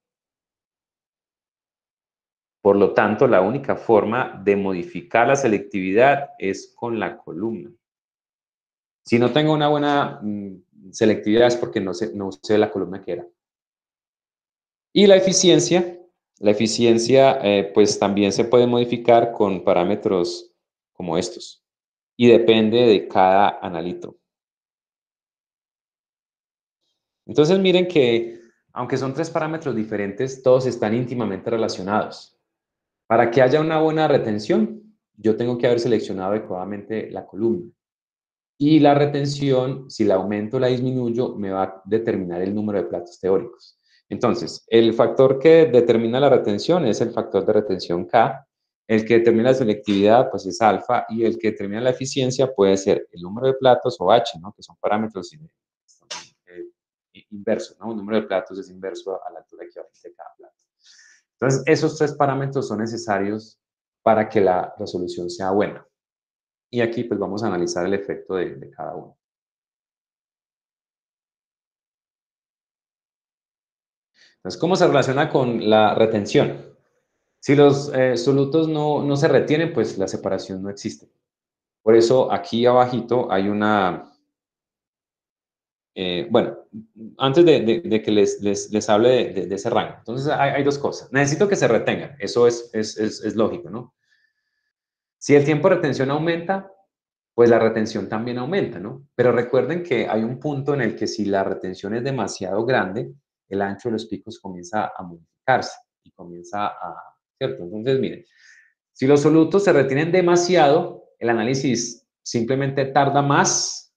Por lo tanto, la única forma de modificar la selectividad es con la columna. Si no tengo una buena selectividad es porque no usé la columna que era. Y la eficiencia pues también se puede modificar con parámetros como estos. Y depende de cada analito. Entonces miren que, aunque son 3 parámetros diferentes, todos están íntimamente relacionados. Para que haya una buena retención, yo tengo que haber seleccionado adecuadamente la columna. Y la retención, si la aumento o la disminuyo, me va a determinar el número de platos teóricos. Entonces, el factor que determina la retención es el factor de retención K. El que determina la selectividad, pues es alfa. Y el que determina la eficiencia puede ser el número de platos o H, ¿no? Que son parámetros inversos, ¿no? El número de platos es inverso a la altura equivalente de cada plato. Entonces, esos 3 parámetros son necesarios para que la resolución sea buena. Y aquí pues vamos a analizar el efecto de cada uno. Entonces, ¿cómo se relaciona con la retención? Si los solutos no se retienen, pues la separación no existe. Por eso aquí abajito hay una... bueno, antes de que les hable de ese rango. Entonces, hay 2 cosas. Necesito que se retengan. Eso es lógico, ¿no? Si el tiempo de retención aumenta, pues la retención también aumenta, ¿no? Pero recuerden que hay un punto en el que si la retención es demasiado grande, el ancho de los picos comienza a modificar. achicarse y comienza ¿cierto? Entonces, miren, si los solutos se retienen demasiado, el análisis simplemente tarda más,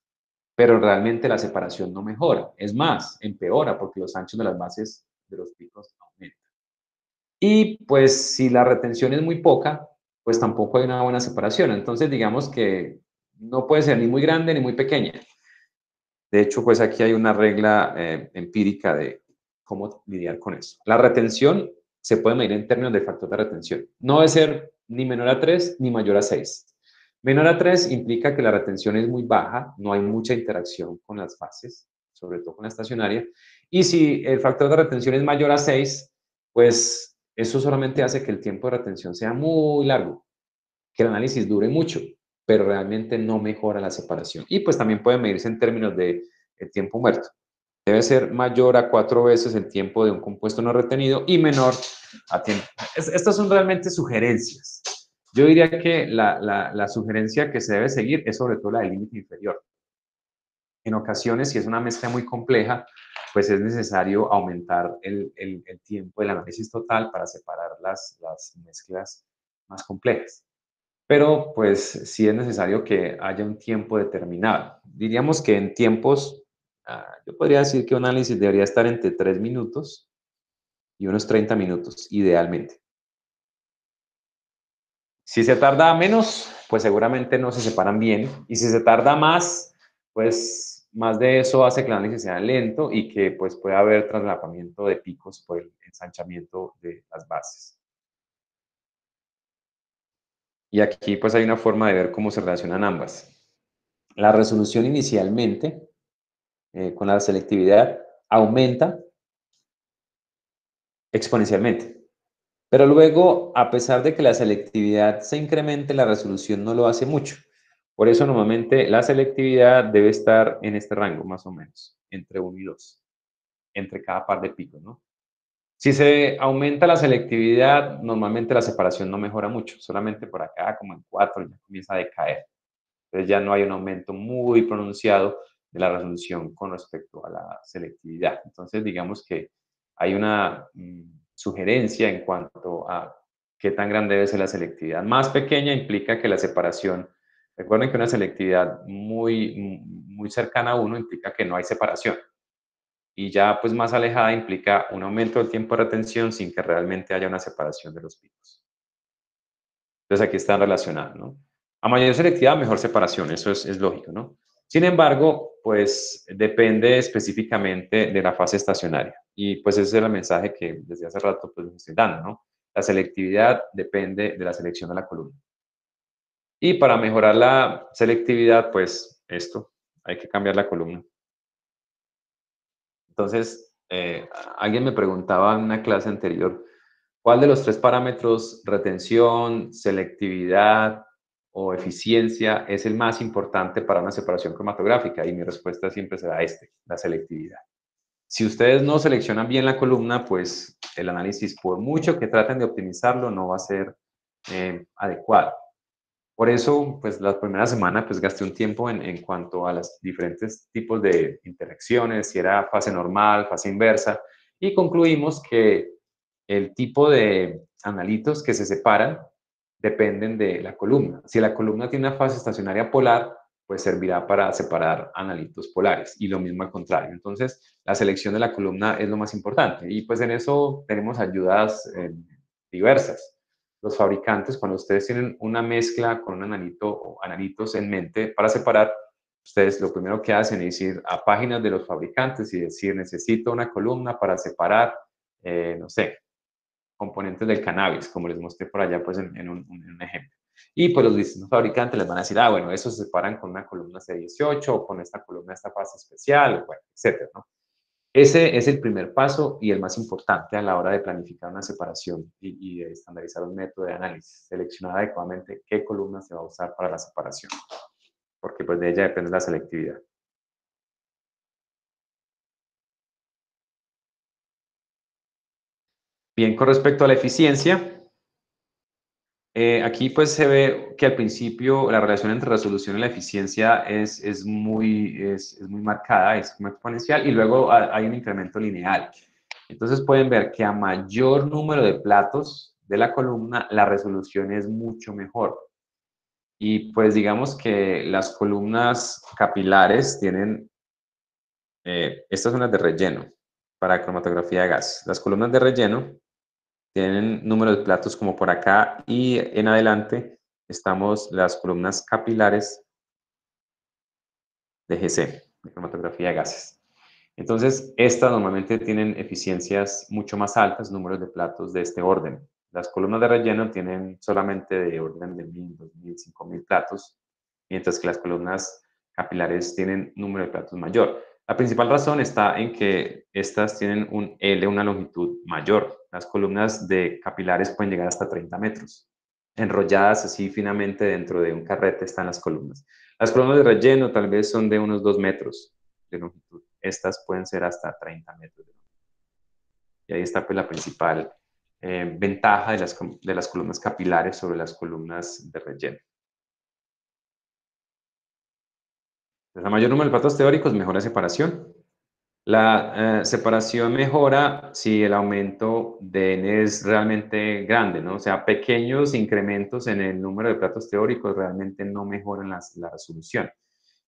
pero realmente la separación no mejora. Es más, empeora porque los anchos de las bases de los picos aumentan. Y pues si la retención es muy poca, pues tampoco hay una buena separación. Entonces, digamos que no puede ser ni muy grande ni muy pequeña. De hecho, pues aquí hay una regla empírica de cómo lidiar con eso. La retención se puede medir en términos de factor de retención. No debe ser ni menor a 3 ni mayor a 6. Menor a 3 implica que la retención es muy baja, no hay mucha interacción con las fases, sobre todo con la estacionaria. Y si el factor de retención es mayor a 6, pues eso solamente hace que el tiempo de retención sea muy largo, que el análisis dure mucho, pero realmente no mejora la separación. Y pues también puede medirse en términos de tiempo muerto. Debe ser mayor a 4 veces el tiempo de un compuesto no retenido y menor a tiempo. Estas son realmente sugerencias. Yo diría que la sugerencia que se debe seguir es sobre todo la del límite inferior. En ocasiones, si es una mezcla muy compleja, pues es necesario aumentar el tiempo del análisis total para separar las mezclas más complejas. Pero pues sí es necesario que haya un tiempo determinado. Diríamos que en tiempos, yo podría decir que un análisis debería estar entre 3 minutos y unos 30 minutos, idealmente. Si se tarda menos, pues seguramente no se separan bien. Y si se tarda más, pues más de eso hace que el análisis sea lento y que pues pueda haber traslapamiento de picos por el ensanchamiento de las bases. Y aquí pues hay una forma de ver cómo se relacionan ambas. La resolución inicialmente con la selectividad aumenta exponencialmente. Pero luego, a pesar de que la selectividad se incremente, la resolución no lo hace mucho. Por eso normalmente la selectividad debe estar en este rango más o menos, entre 1 y 2, entre cada par de picos, ¿no? Si se aumenta la selectividad, normalmente la separación no mejora mucho, solamente por acá, como en 4, ya comienza a decaer. Entonces ya no hay un aumento muy pronunciado de la resolución con respecto a la selectividad. Entonces digamos que hay una sugerencia en cuanto a qué tan grande debe ser la selectividad. Más pequeña implica que la separación, recuerden que una selectividad muy cercana a 1 implica que no hay separación. Y ya pues más alejada implica un aumento del tiempo de retención sin que realmente haya una separación de los picos. Entonces aquí están relacionados, ¿no? A mayor selectividad, mejor separación, eso es lógico, ¿no? Sin embargo, pues depende específicamente de la fase estacionaria. Y pues ese es el mensaje que desde hace rato pues les estoy dando, ¿no? La selectividad depende de la selección de la columna. Y para mejorar la selectividad, pues esto, hay que cambiar la columna. Entonces, alguien me preguntaba en una clase anterior, ¿cuál de los 3 parámetros, retención, selectividad o eficiencia, es el más importante para una separación cromatográfica? Y mi respuesta siempre será la selectividad. Si ustedes no seleccionan bien la columna, pues el análisis, por mucho que traten de optimizarlo, no va a ser adecuado. Por eso, pues la primera semana, pues gasté un tiempo en cuanto a los diferentes tipos de interacciones, si era fase normal, fase inversa, y concluimos que el tipo de analitos que se separan dependen de la columna. Si la columna tiene una fase estacionaria polar, pues servirá para separar analitos polares, y lo mismo al contrario. Entonces, la selección de la columna es lo más importante, y pues en eso tenemos ayudas diversas. Los fabricantes, cuando ustedes tienen una mezcla con un analito o analitos en mente para separar, ustedes lo primero que hacen es ir a páginas de los fabricantes y decir, necesito una columna para separar, no sé, componentes del cannabis, como les mostré por allá pues en un ejemplo. Y pues los distintos fabricantes les van a decir, bueno, eso se separan con una columna C18 o con esta columna, esta fase especial, bueno, etcétera, ¿no? Ese es el primer paso y el más importante a la hora de planificar una separación y de estandarizar un método de análisis. Seleccionar adecuadamente qué columna se va a usar para la separación, porque pues de ella depende la selectividad. Bien, con respecto a la eficiencia, aquí pues se ve que al principio la relación entre resolución y la eficiencia es muy marcada, es como exponencial, y luego hay un incremento lineal. Entonces pueden ver que a mayor número de platos de la columna, la resolución es mucho mejor. Y pues digamos que las columnas capilares tienen, estas son las de relleno para cromatografía de gas. Las columnas de relleno tienen número de platos como por acá y en adelante estamos las columnas capilares de GC, de cromatografía de gases. Entonces, estas normalmente tienen eficiencias mucho más altas, números de platos de este orden. Las columnas de relleno tienen solamente de orden de 1000, 2000, 5000 platos, mientras que las columnas capilares tienen número de platos mayor. La principal razón está en que estas tienen un L, una longitud mayor. Las columnas de capilares pueden llegar hasta 30 metros. Enrolladas así finamente dentro de un carrete están las columnas. Las columnas de relleno tal vez son de unos 2 metros de longitud. Estas pueden ser hasta 30 metros de longitud. Y ahí está pues la principal ventaja de las columnas capilares sobre las columnas de relleno. Entonces, a mayor número de platos teóricos, mejora separación. La separación mejora si el aumento de N es realmente grande, ¿no? O sea, pequeños incrementos en el número de platos teóricos realmente no mejoran la resolución.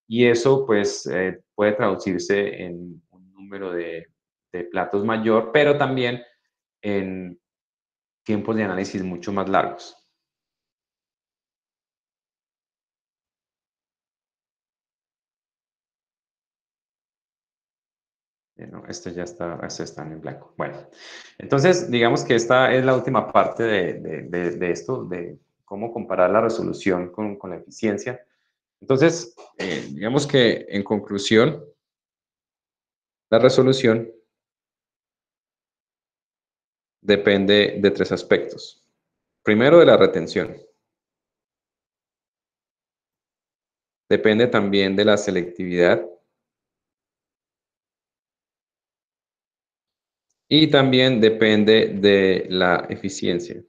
Y eso, pues, puede traducirse en un número de platos mayor, pero también en tiempos de análisis mucho más largos. No, este ya está, este está en blanco. Bueno, entonces digamos que esta es la última parte de esto, de cómo comparar la resolución con la eficiencia. Entonces, digamos que en conclusión, la resolución depende de 3 aspectos. Primero, de la retención. Depende también de la selectividad. Y también depende de la eficiencia.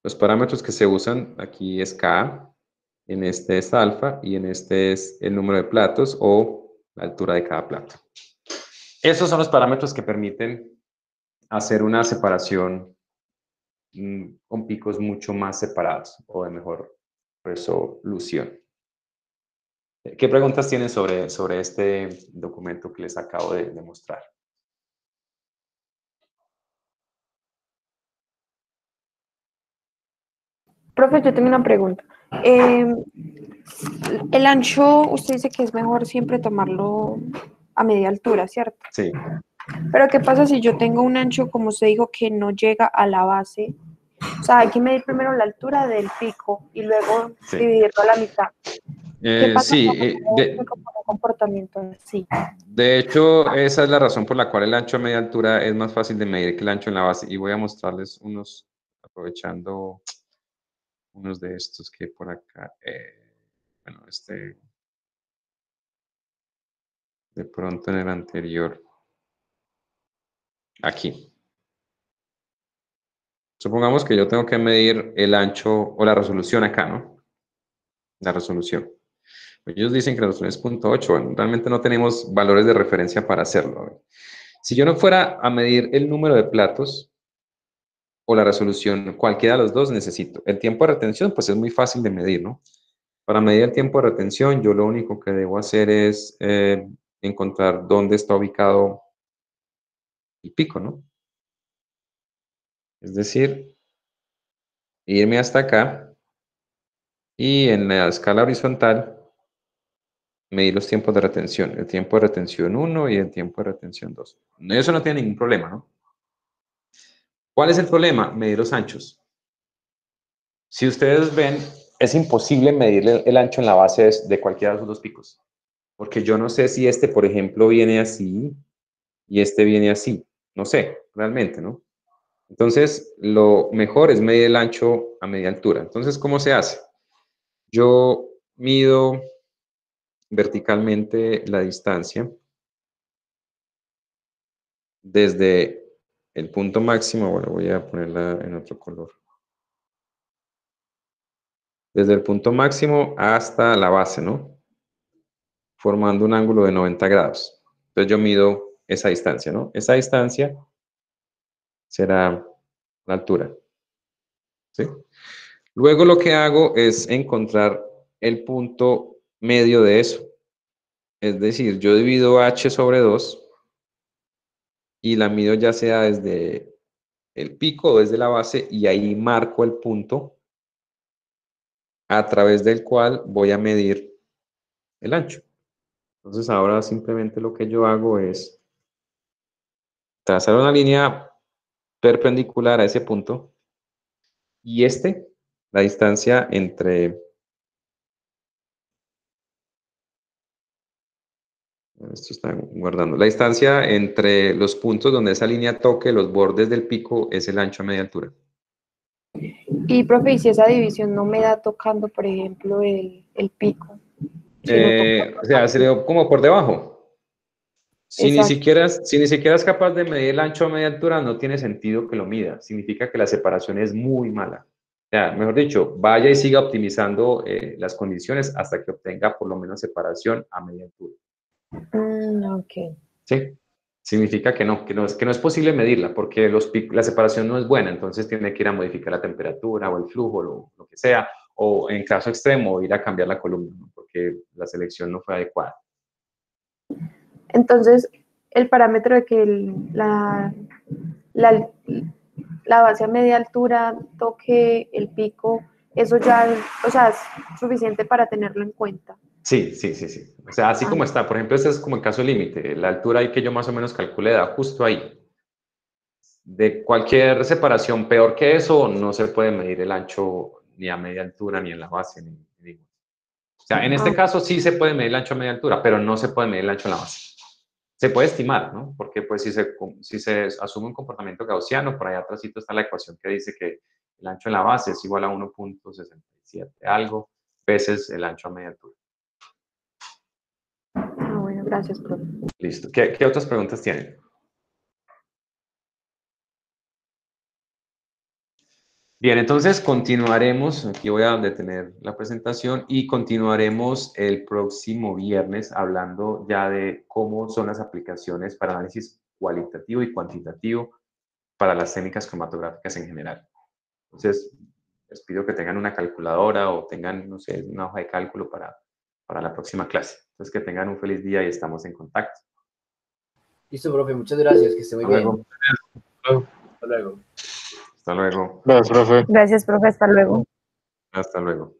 Los parámetros que se usan aquí es K, en este es alfa y en este es el número de platos o la altura de cada plato. Esos son los parámetros que permiten hacer una separación con picos mucho más separados o de mejor resolución. ¿Qué preguntas tienen sobre este documento que les acabo de mostrar? Profe, yo tengo una pregunta. El ancho, usted dice que es mejor siempre tomarlo a media altura, ¿cierto? Sí. Pero ¿qué pasa si yo tengo un ancho, como usted dijo, que no llega a la base? O sea, hay que medir primero la altura del pico y luego Sí. dividirlo a la mitad. ¿Qué pasa Sí, con un comportamiento así? de hecho, esa es la razón por la cual el ancho a media altura es más fácil de medir que el ancho en la base. Y voy a mostrarles unos, aprovechando unos de estos que por acá, bueno, de pronto en el anterior, aquí. Supongamos que yo tengo que medir el ancho o la resolución acá, ¿no? La resolución. Ellos dicen que la resolución es 0.8. Bueno, realmente no tenemos valores de referencia para hacerlo. Si yo no fuera a medir el número de platos o la resolución, cualquiera de los dos necesito. El tiempo de retención, pues es muy fácil de medir, ¿no? Para medir el tiempo de retención, yo lo único que debo hacer es encontrar dónde está ubicado el pico, ¿no? Es decir, irme hasta acá y en la escala horizontal medir los tiempos de retención. El tiempo de retención 1 y el tiempo de retención 2. Eso no tiene ningún problema, ¿no? ¿Cuál es el problema? Medir los anchos. Si ustedes ven, es imposible medir el ancho en la base de cualquiera de esos dos picos. Porque yo no sé si este, por ejemplo, viene así y este viene así. No sé, realmente, ¿no? Entonces, lo mejor es medir el ancho a media altura. Entonces, ¿cómo se hace? Yo mido verticalmente la distancia desde el punto máximo. Bueno, voy a ponerla en otro color. Desde el punto máximo hasta la base, ¿no? Formando un ángulo de 90 grados. Entonces yo mido esa distancia, ¿no? Esa distancia será la altura, ¿sí? Luego lo que hago es encontrar el punto medio de eso. Es decir, yo divido h sobre 2 y la mido ya sea desde el pico o desde la base y ahí marco el punto a través del cual voy a medir el ancho. Entonces ahora simplemente lo que yo hago es trazar una línea perpendicular a ese punto y la distancia entre, esto está guardando, la distancia entre los puntos donde esa línea toque los bordes del pico es el ancho a media altura. Y, profe, ¿y si esa división no me da tocando, por ejemplo, el pico? Sino O sea, se le da como por debajo. Si ni Exacto. siquiera es capaz de medir el ancho a media altura, no tiene sentido que lo mida. Significa que la separación es muy mala. O sea, mejor dicho, vaya y siga optimizando las condiciones hasta que obtenga por lo menos separación a media altura. Ok. ¿Sí? Significa que no es posible medirla porque la separación no es buena, entonces tiene que ir a modificar la temperatura o el flujo, lo que sea, o en caso extremo ir a cambiar la columna, ¿no? Porque la selección no fue adecuada. Entonces, el parámetro de que la, la base a media altura toque el pico, eso ya, o sea, es suficiente para tenerlo en cuenta. Sí, sí, sí, sí. O sea, así como está, por ejemplo, ese es como el caso límite. La altura ahí que yo más o menos calculé da justo ahí. De cualquier separación peor que eso, no se puede medir el ancho ni a media altura, ni en la base, o sea, en este caso sí se puede medir el ancho a media altura, pero no se puede medir el ancho en la base. Se puede estimar, ¿no? Porque pues si se asume un comportamiento gaussiano, por ahí atrás está la ecuación que dice que el ancho en la base es igual a 1.67 algo veces el ancho a media altura. Bueno, gracias, profe. Listo. ¿Qué otras preguntas tienen? Bien, entonces continuaremos, aquí voy a detener la presentación y continuaremos el próximo viernes hablando ya de cómo son las aplicaciones para análisis cualitativo y cuantitativo para las técnicas cromatográficas en general. Entonces, les pido que tengan una calculadora o tengan, no sé, una hoja de cálculo para la próxima clase. Entonces, que tengan un feliz día y estamos en contacto. Listo, profe, muchas gracias, que esté muy Hasta bien. luego. Hasta luego. Hasta luego. Gracias, profe. Gracias, profe, hasta luego. Hasta luego.